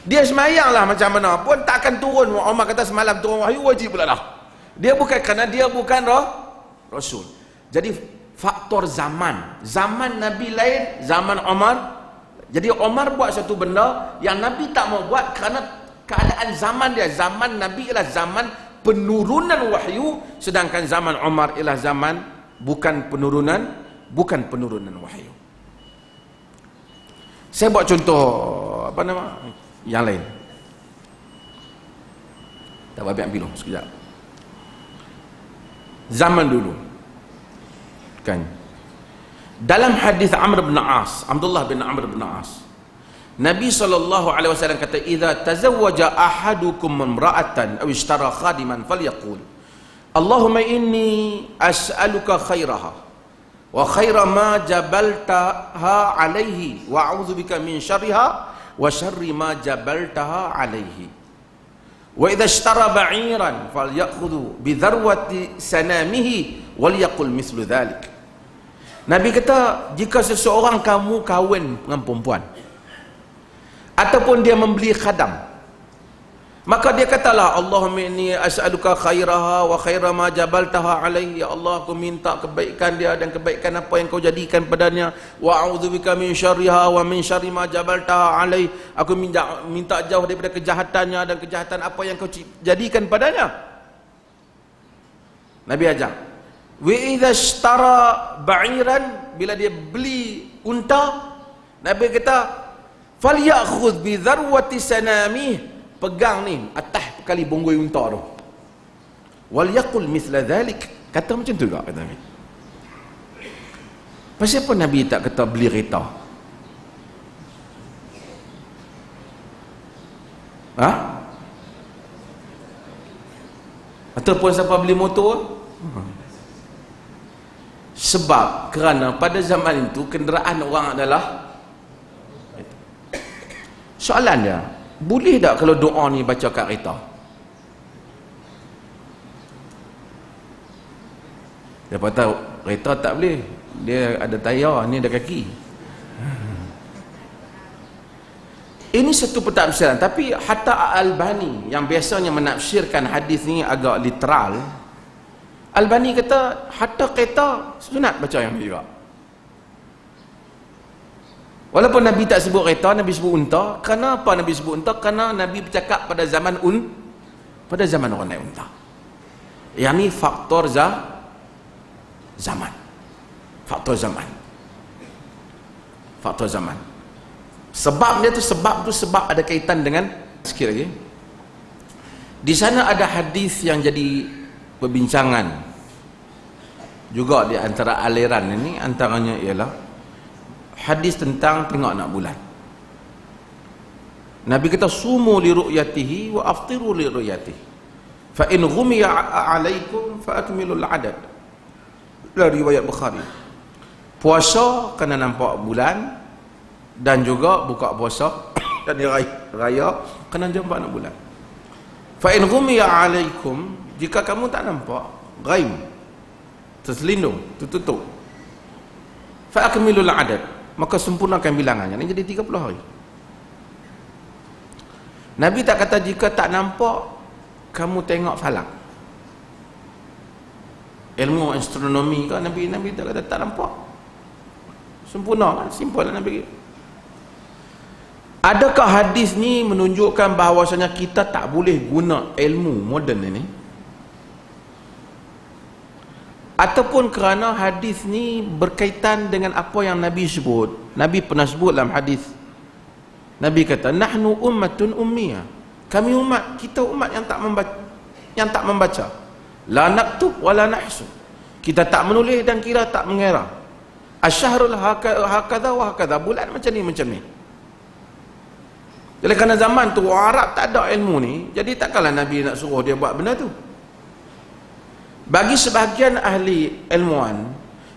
dia semayang lah macam mana pun tak akan turun. Omar kata semalam turun wahyu, wajib pula lah. Dia bukan, kerana dia bukan Rasul. Jadi faktor zaman Nabi lain, zaman Omar. Jadi Omar buat satu benda yang Nabi tak mau buat kerana keadaan zaman dia. Zaman Nabi ialah zaman penurunan wahyu, sedangkan zaman Omar ialah zaman bukan penurunan wahyu. Saya buat contoh yang lain. Tak apa, ambil sekejap. Zaman dulu kan, dalam hadis Amr bin As, Abdullah bin Amr bin As, Nabi SAW kata, idza tazawwaja ahadukum imra'atan aw ishtara khadiman falyaqul Allahumma inni as'aluka khairaha wa khaira ma jabaltaha alaihi wa a'udzubika min syarriha wa syarri ma jabaltaha alaihi. Wa idza ishtara ba'iran falyakhudhu bi dharwati sanamihi walyaqul mithlu dhalik. Nabi kata, jika seseorang kamu kahwin dengan perempuan ataupun dia membeli khadam, maka dia katalah, Allahumma inni as'aluka khairaha wa khaira ma jabaltaha alaihi. Ya Allah, aku minta kebaikan dia dan kebaikan apa yang kau jadikan padanya. Wa a'udzubika min syarriha wa min syarri ma jabaltaha alaihi. Aku minta jauh daripada kejahatannya dan kejahatan apa yang kau jadikan padanya. Nabi ajar. Wa idza ishtara ba'iran, bila dia beli unta, Nabi kata, falyakhudh bi dharwati sanamih, pegang ni atas kali bonggoi unta tu, wal yaqul mithla dhalik, kata macam tu juga kata Nabi. Pasal apa Nabi tak kata beli kereta? Ataupun siapa beli motor? Sebab kerana pada zaman itu kenderaan orang adalah, soalan dia, boleh tak kalau doa ni baca kat kereta? Dia tahu kereta tak boleh, dia ada tayar, ni ada kaki. Ini satu pentafsiran. Tapi hatta Al-Albani yang biasanya menafsirkan hadis ni agak literal, Al-Albani kata hatta kereta sunat baca yang juga. Walaupun Nabi tak sebut kereta, Nabi sebut unta. Kenapa Nabi sebut unta? Kerana Nabi bercakap pada zaman orang naik unta. Yang ni faktor zaman. Faktor zaman. Sebab dia tu sebab ada kaitan dengan, sikit lagi. Di sana ada hadis yang jadi perbincangan juga di antara aliran ini. Antaranya ialah hadis tentang tengok nak bulan. Nabi kata, sumu li ru'yatihi wa aftiru li ru'yatihi, fa in ghumiya alaikum fa akmilul adad. Dari riwayat Bukhari, puasa kena nampak bulan dan juga buka puasa dan raya kena jumpa 6 bulan. Fa in ghumiya alaikum, jika kamu tak nampak, ghaim, terselindung, tertutup, fa akmilul adad, maka sempurnakan bilangannya, ini jadi 30 hari. Nabi tak kata jika tak nampak kamu tengok falak, ilmu astronomi kan. Nabi tak kata tak nampak, sempurna kan, simple lah Nabi. Adakah hadis ni menunjukkan bahawasanya kita tak boleh guna ilmu moden ini? Ataupun kerana hadis ni berkaitan dengan apa yang Nabi sebut? Nabi pernah sebut dalam hadis, Nabi kata, nahnu ummatun ummiyah, kami umat, kita umat yang tak membaca, la naktub wa la nahsub, kita tak menulis dan kira tak mengira, asyahrul hakadha wa hakadha, bulan macam ni. Jadi kerana zaman tu orang Arab tak ada ilmu ni, jadi takkanlah Nabi nak suruh dia buat benda tu. Bagi sebahagian ahli ilmuwan,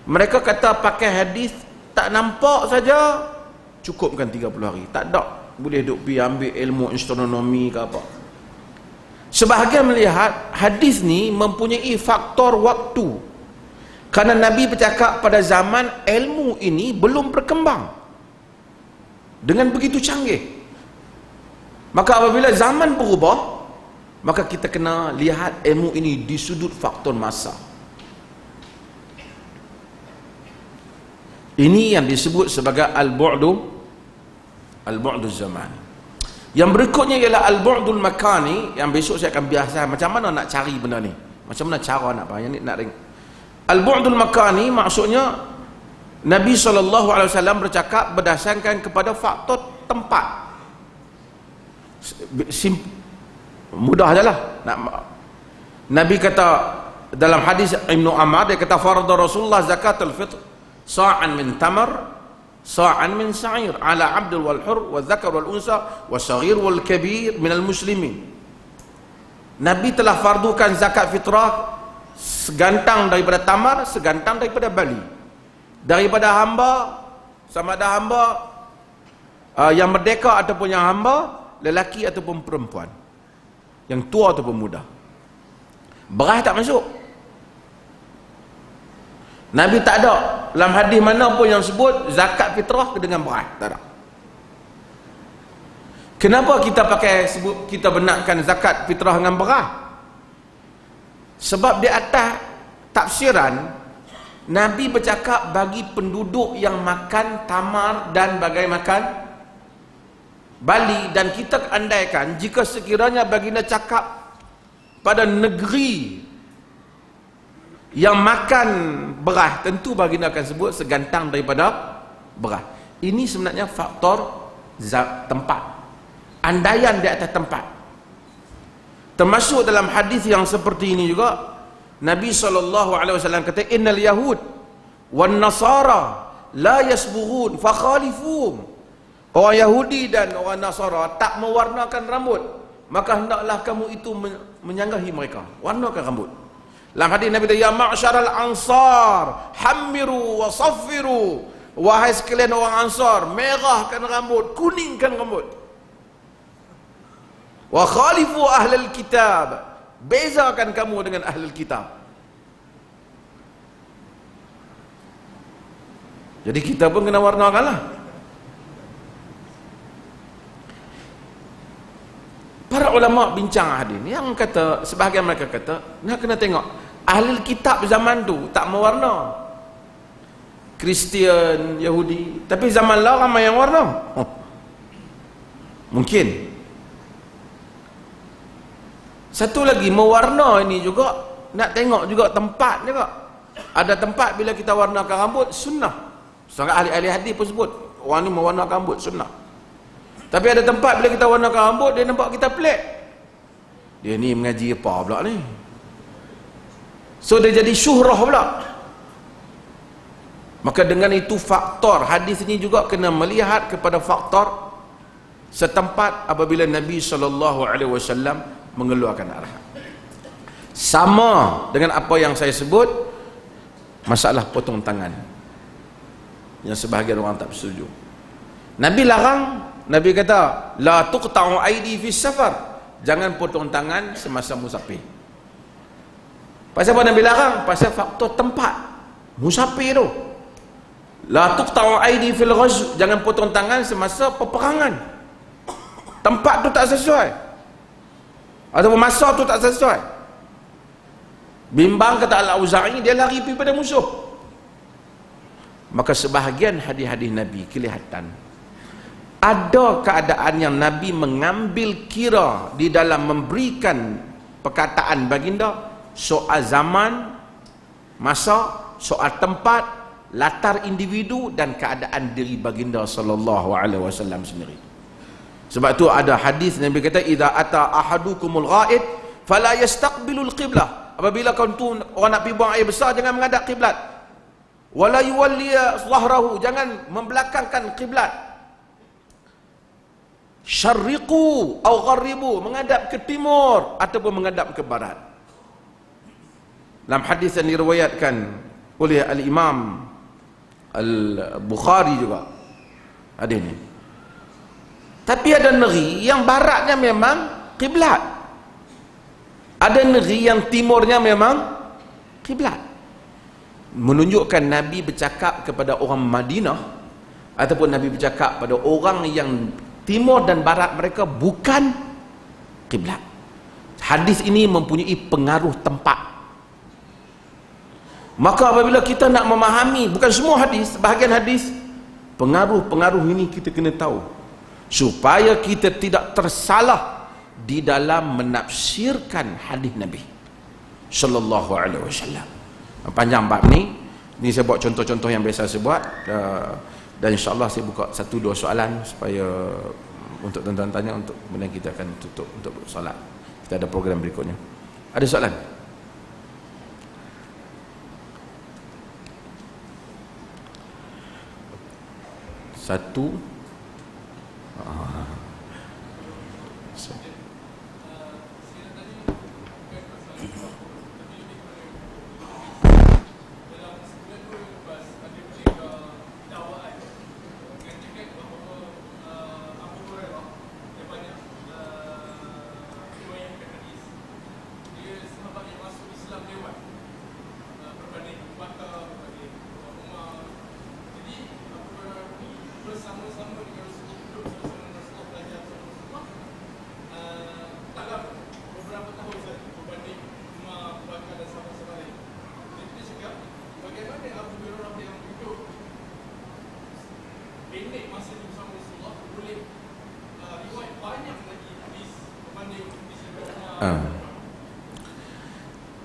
mereka kata pakai hadis tak nampak saja cukupkan 30 hari, tak ada boleh duk pergi ambil ilmu astronomi ke apa. Sebahagian melihat hadis ni mempunyai faktor waktu, kerana Nabi bercakap pada zaman ilmu ini belum berkembang dengan begitu canggih. Maka apabila zaman berubah, maka kita kena lihat ilmu ini di sudut faktor masa. Ini yang disebut sebagai al-bu'du zamani. Yang berikutnya ialah al-bu'dul makani, yang besok saya akan biasa macam mana nak cari benda ni, macam mana cara nak faham ni, nak ring. Al-bu'dul makani maksudnya Nabi SAW bercakap berdasarkan kepada faktor tempat. Mudah ajalah. Nabi kata dalam hadis Ibnu Amr, dia kata farada Rasulullah zakatul fitr sa'an min tamar sa'an min sa'ir ala abdul wal hur wal dzakar wal unsa wal saghir wal kabir minal muslimin. Nabi telah fardukan zakat fitrah segantang daripada tamar, segantang daripada bali, daripada hamba, sama ada hamba yang merdeka ataupun yang hamba, lelaki ataupun perempuan, yang tua ataupun muda. Beras tak masuk. Nabi tak ada dalam hadis mana pun yang sebut zakat fitrah dengan beras, tak ada. Kenapa kita benarkan zakat fitrah dengan beras? Sebab di atas tafsiran Nabi bercakap bagi penduduk yang makan tamar dan bagai makan bali, dan kita andaikan jika sekiranya baginda cakap pada negeri yang makan beras, tentu baginda akan sebut segantang daripada beras. Ini sebenarnya faktor tempat, andaian di atas tempat. Termasuk dalam hadis yang seperti ini juga Nabi SAW kata, innal yahud wan nasara la yasbughun fakhalifuhum. Orang Yahudi dan orang Nasara tak mewarnakan rambut, maka hendaklah kamu itu menyanggahi mereka, warnakan rambut. Dalam hadis Nabi kata, ya ma'syaral ansar hammiru wa saffiru, wahai sekalian orang Ansar, merahkan rambut, kuningkan rambut. Wa khalifu ahlal kitab, bezakan kamu dengan ahlul kitab. Jadi kita pun kena warnakanlah. Para ulama bincang hadis ni, yang kata, sebahagian mereka kata nak kena tengok ahli kitab zaman tu tak mewarna, Kristian, Yahudi, tapi zaman lah ramai yang warna. Mungkin. Satu lagi, mewarna ini juga nak tengok juga tempat juga. Ada tempat bila kita warnakan rambut sunnah. Setengah ahli-ahli hadis pun sebut orang ni mewarnakan rambut sunnah. Tapi ada tempat bila kita warnakan rambut, dia nampak kita pelik. Dia ni mengaji apa pula ni? So dia jadi syuhrah pula. Maka dengan itu faktor hadis ini juga kena melihat kepada faktor setempat apabila Nabi SAW mengeluarkan arahan. Sama dengan apa yang saya sebut, masalah potong tangan, yang sebahagian orang tak setuju. Nabi larang Nabi kata, la tuqta'u aidi fi safar. Jangan potong tangan semasa musafir. Pasal apa Nabi larang? Pasal faktor tempat musafir tu. La tuqta'u aidi fil ghazw. Jangan potong tangan semasa peperangan. Tempat tu tak sesuai. Ataupun masa tu tak sesuai. Bimbang kata Al-Auza'i, dia lari pergi pada musuh. Maka sebahagian hadis-hadis Nabi kelihatan ada keadaan yang Nabi mengambil kira di dalam memberikan perkataan baginda soal zaman, masa, soal tempat, latar individu dan keadaan diri baginda sallallahu alaihi wasallam sendiri. Sebab tu ada hadis Nabi kata, idza ata ahadukumul ghaid fala yastaqbilul qiblah. Apabila kau tu orang nak pergi buang air besar, jangan menghadap kiblat. Wala yuwalli dhahrahu, jangan membelakangkan kiblat. Syarriqu atau gharribu, menghadap ke timur ataupun menghadap ke barat. Dalam hadis yang diriwayatkan oleh Al-Imam Al-Bukhari juga ada ini. Tapi ada negeri yang baratnya memang kiblat, ada negeri yang timurnya memang kiblat. Menunjukkan Nabi bercakap kepada orang Madinah ataupun Nabi bercakap pada orang yang timur dan barat mereka bukan kiblat. Hadis ini mempunyai pengaruh tempat. Maka apabila kita nak memahami, bukan semua hadis, sebahagian hadis, pengaruh-pengaruh ini kita kena tahu supaya kita tidak tersalah di dalam menafsirkan hadis Nabi sallallahu alaihi wasallam. Panjang bab ni saya buat contoh-contoh yang biasa saya buat, dan insyaAllah saya buka 1-2 soalan supaya untuk tuan-tuan tanya, untuk kemudian kita akan tutup untuk solat. Kita ada program berikutnya. Ada soalan? Satu.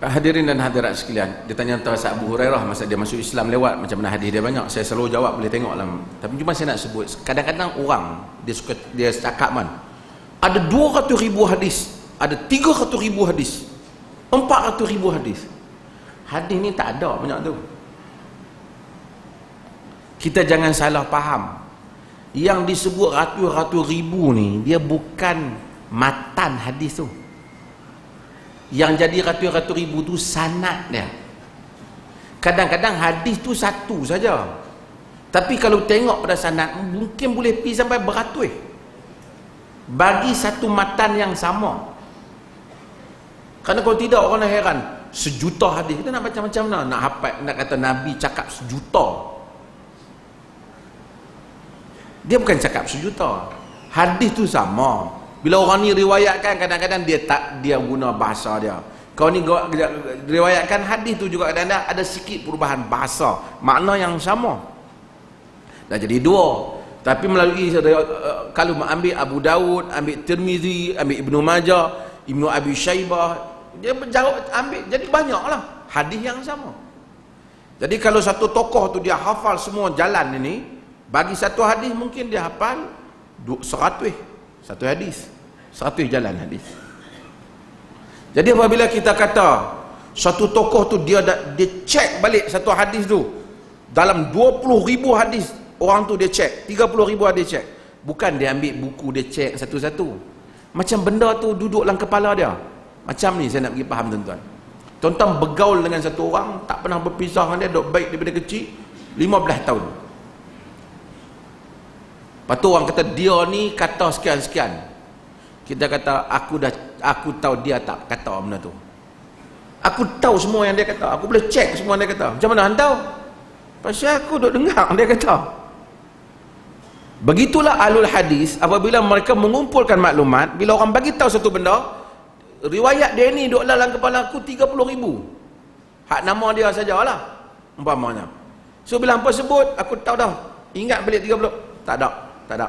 Hadirin dan hadirat sekalian, dia tanya tentang Abu Hurairah masa dia masuk Islam lewat, macam mana hadis dia banyak. Saya selalu jawab, boleh tengok lah. Tapi cuma saya nak sebut, kadang-kadang orang dia cakap ada 200,000 hadis, ada 300,000 hadis, 400,000 hadis. Hadis ni tak ada banyak tu. Kita jangan salah faham. Yang disebut ratus-ratus ribu ni, dia bukan matan hadis tu. Yang jadi ratus-ratus ribu tu sanad dia. Kadang-kadang hadis tu satu saja, tapi kalau tengok pada sanad mungkin boleh pergi sampai beratus bagi satu matan yang sama. Kerana kalau tidak orang nak heran, sejuta hadis kita nak macam-macam nak hafal, nak kata Nabi cakap sejuta. Dia bukan cakap sejuta, hadis tu sama. Bila orang ni riwayatkan, kadang-kadang dia guna bahasa dia. Kau ni riwayatkan hadis tu juga kadang-kadang ada sikit perubahan bahasa, makna yang sama. Dah jadi dua. Tapi melalui kalau ambil Abu Daud, ambil Tirmizi, ambil Ibnu Majah, Ibnu Abi Syaibah, dia ambil jadi banyaklah hadis yang sama. Jadi kalau satu tokoh tu dia hafal semua jalan ini, bagi satu hadis mungkin dia hafal 100 satu hadis, 100 jalan hadis. Jadi apabila kita kata satu tokoh tu dia cek balik satu hadis tu, dalam 20,000 hadis orang tu dia cek, 30,000 hadis cek, bukan dia ambil buku dia cek satu-satu. Macam benda tu duduk dalam kepala dia. Macam ni saya nak bagi faham tuan-tuan. Tuan-tuan bergaul dengan satu orang, tak pernah berpisah dengan dia, duk baik daripada kecil 15 tahun. Lepas tu orang kata dia ni kata sekian-sekian. Kita kata aku tahu dia tak kata benda tu. Aku tahu semua yang dia kata. Aku boleh cek semua yang dia kata. Macam mana anda tahu? Pasal aku duk dengar dia kata. Begitulah ahlul hadis apabila mereka mengumpulkan maklumat, bila orang bagi tahu satu benda, riwayat dia ni duk dalam kepala aku 30,000. Hak nama dia sajalah umpamanya. So bila hampa sebut, aku tahu dah. Ingat balik 30. Tak ada.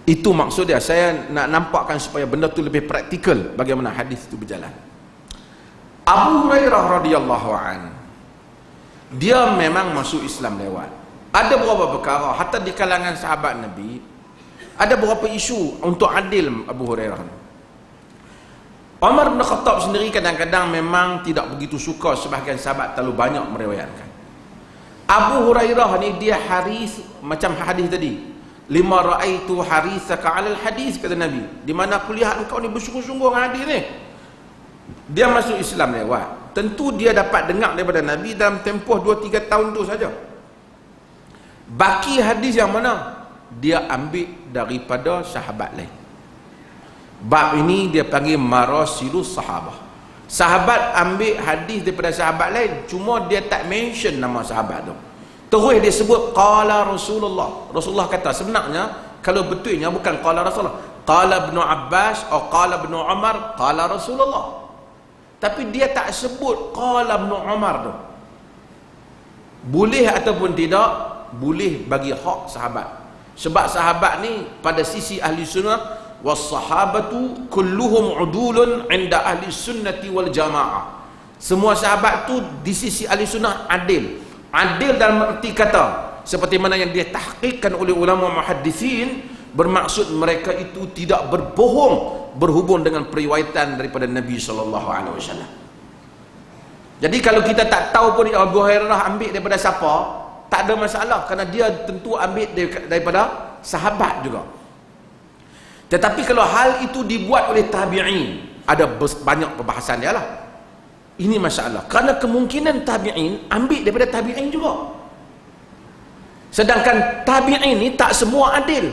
Itu maksud dia. Saya nak nampakkan supaya benda tu lebih praktikal bagaimana hadis itu berjalan. Abu Hurairah radhiyallahu an, dia memang masuk Islam lewat. Ada beberapa perkara hatta di kalangan sahabat Nabi, ada beberapa isu untuk adil Abu Hurairah. Umar bin Khattab sendiri kadang-kadang memang tidak begitu suka sebahagian sahabat terlalu banyak meriwayatkan. Abu Hurairah ni dia haris macam hadis tadi. Lima ra'aitu harisaka 'alal hadis, kata Nabi. Di mana aku lihat engkau ni bersungguh-sungguh dengan hadis ni. Dia masuk Islam lewat. Tentu dia dapat dengar daripada Nabi dalam tempoh 2-3 tahun tu saja. Baki hadis yang mana? Dia ambil daripada sahabat lain. Bab ini dia panggil marasilus sahabah. Sahabat ambil hadis daripada sahabat lain, cuma dia tak mention nama sahabat tu. Terus dia sebut qala Rasulullah. Rasulullah kata. Sebenarnya kalau betulnya bukan qala Rasulullah, qala Ibnu Abbas atau qala Ibnu Umar, qala Rasulullah. Tapi dia tak sebut qala Ibnu Umar tu. Boleh ataupun tidak, boleh bagi hak sahabat. Sebab sahabat ni pada sisi ahli sunnah, was-sahabatu kulluhum udulun 'inda ahli sunnati wal jamaah. Semua sahabat tu di sisi ahli sunnah adil. Adil dalam arti kata seperti mana yang dia tahqiqkan oleh ulama muhaddisin, bermaksud mereka itu tidak berbohong berhubung dengan periwayatan daripada Nabi SAW. Jadi kalau kita tak tahu pun Abu Hurairah ambil daripada siapa, tak ada masalah, kerana dia tentu ambil daripada sahabat juga. Tetapi kalau hal itu dibuat oleh tabi'in, ada banyak perbahasan dia lah. Ini masalah, kerana kemungkinan tabi'in ambil daripada tabi'in juga. Sedangkan tabi'in ni tak semua adil.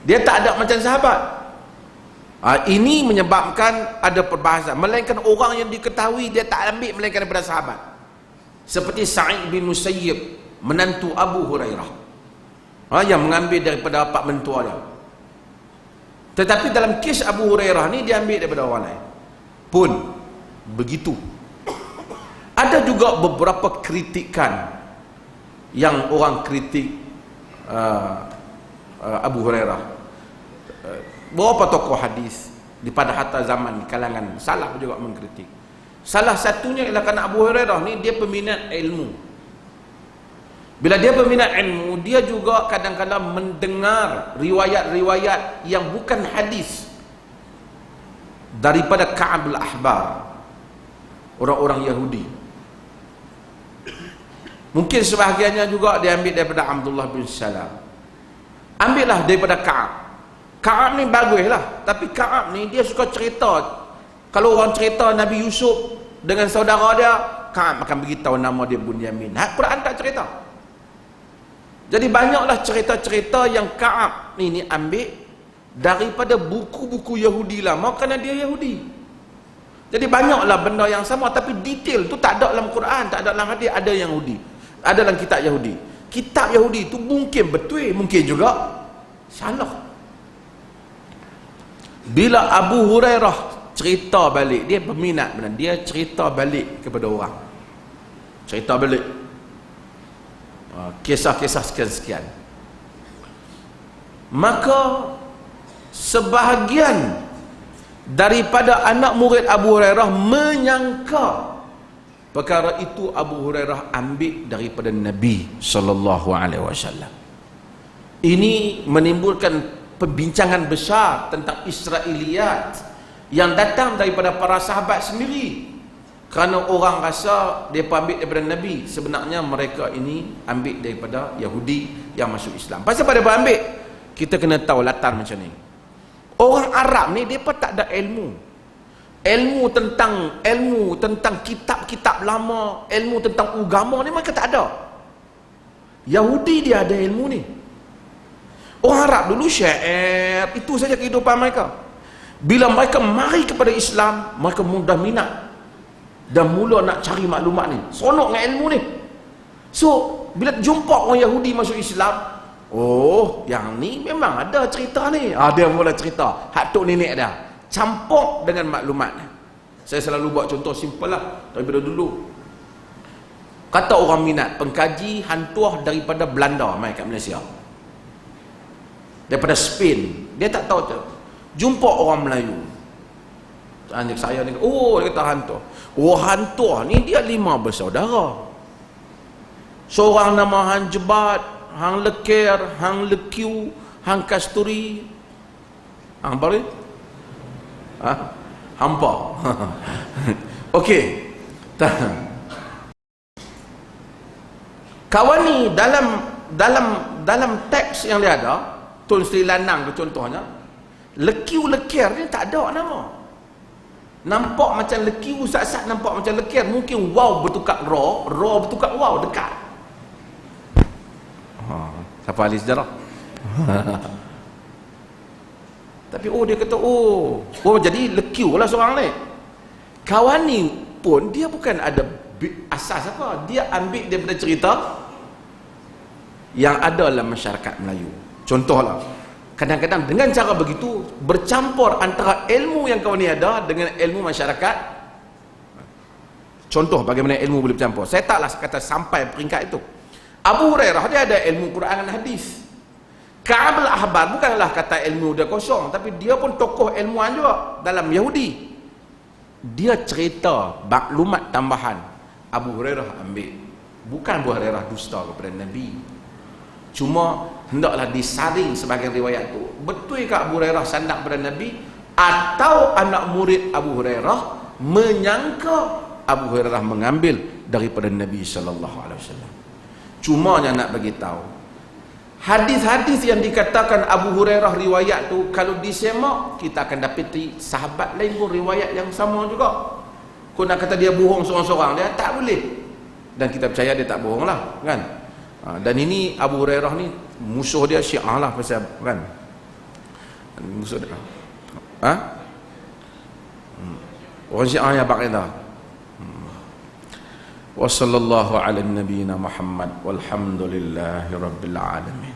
Dia tak ada macam sahabat. Ini menyebabkan ada perbahasan. Melainkan orang yang diketahui dia tak ambil melainkan daripada sahabat. Seperti Sa'id bin Musayyib, menantu Abu Hurairah, yang mengambil daripada pak mentua dia. Tetapi dalam kes Abu Hurairah ni dia ambil daripada orang lain pun begitu. Ada juga beberapa kritikan yang orang kritik Abu Hurairah. Beberapa tokoh hadis di pada hatta zaman kalangan salaf juga mengkritik. Salah satunya ialah kerana Abu Hurairah ni dia peminat ilmu. Bila dia peminat ilmu, dia juga kadang-kadang mendengar riwayat-riwayat yang bukan hadis daripada Ka'ab al-Ahbar, orang-orang Yahudi. Mungkin sebahagiannya juga dia ambil daripada Abdullah bin Salam. Ambillah daripada Ka'ab. Ka'ab ni baguslah, tapi Ka'ab ni dia suka cerita. Kalau orang cerita Nabi Yusuf dengan saudara dia, Ka'ab akan beritahu nama dia Bunyamin. Quran tak cerita. Jadi banyaklah cerita-cerita yang Ka'ab ni ambil daripada buku-buku Yahudi lama, kerana dia Yahudi. Jadi banyaklah benda yang sama, tapi detail tu tak ada dalam Quran, tak ada dalam hadis. Ada yang Yahudi, ada dalam kitab Yahudi. Kitab Yahudi tu mungkin betul, mungkin juga salah. Bila Abu Hurairah cerita balik, dia peminat benar, dia cerita balik kepada orang, cerita balik kisah-kisah sekian-sekian, maka sebahagian daripada anak murid Abu Hurairah menyangka perkara itu Abu Hurairah ambil daripada Nabi SAW. Ini menimbulkan perbincangan besar tentang Israiliyat yang datang daripada para sahabat sendiri, kerana orang rasa mereka ambil daripada Nabi, sebenarnya mereka ini ambil daripada Yahudi yang masuk Islam. Pasal pada mereka ambil, kita kena tahu latar macam ni. Orang Arab ni mereka tak ada ilmu tentang kitab-kitab lama, ilmu tentang agama ni mereka tak ada. Yahudi dia ada ilmu ni. Orang Arab dulu syair, itu saja kehidupan mereka. Bila mereka mari kepada Islam, mereka mudah minat dan mula nak cari maklumat ni, seronok dengan ilmu ni. So bila jumpa orang Yahudi masuk Islam, oh yang ni memang ada cerita ni. Dia mula cerita hak tok nenek dia, campur dengan maklumat. Saya selalu buat contoh simple lah daripada dulu. Kata orang minat, pengkaji hantuah daripada Belanda mai kat Malaysia, daripada Spain, dia tak tahu tu. Jumpa orang Melayu, tanya saya ni, oh dia kata hantuah. Oh hantuah ni dia 5 bersaudara. Seorang nama Hang Jebat, Hang Lekir, Hang Lekiu, Hang Kasturi, Hang Bari, Hampa. Okey. Kawan ni dalam teks yang dia ada, Tun Sri Lanang tu contohnya, Lekiu Lekir ni tak ada nama. Nampak macam Lekiu, sat-sat nampak macam Lekir, mungkin waw bertukar ra bertukar waw, dekat. Siapa ahli sejarah? Tapi dia kata jadi Lekiu lah seorang ni. Kawan ni pun dia bukan ada asas apa, dia ambil daripada cerita yang ada dalam masyarakat Melayu. Contohlah, kadang-kadang dengan cara begitu bercampur antara ilmu yang kawan ni ada dengan ilmu masyarakat. Contoh bagaimana ilmu boleh bercampur. Saya taklah kata sampai peringkat itu. Abu Hurairah dia ada ilmu Quran dan hadis. Ka'ab al-Ahbar bukanlah kata ilmu dia kosong, tapi dia pun tokoh ilmuwan juga dalam Yahudi. Dia cerita maklumat tambahan. Abu Hurairah ambil. Bukan Abu Hurairah dusta kepada Nabi, cuma hendaklah disaring sebagai riwayat tu. Betul ke Abu Hurairah sanad kepada Nabi, atau anak murid Abu Hurairah menyangka Abu Hurairah mengambil daripada Nabi sallallahu alaihi wasallam. Cumanya nak bagi tahu, hadis-hadis yang dikatakan Abu Hurairah riwayat tu, kalau disemak kita akan dapati sahabat lain pun riwayat yang sama juga. Kau nak kata dia bohong seorang-seorang, dia tak boleh. Dan kita percaya dia tak bohong lah, kan? Dan ini Abu Hurairah ni musuh dia Syiah lah, pasal kan? Musuh dia. Orang Syiah yang bakal wa sallallahu ala nabiyyina Muhammad walhamdulillahi rabbil alamin.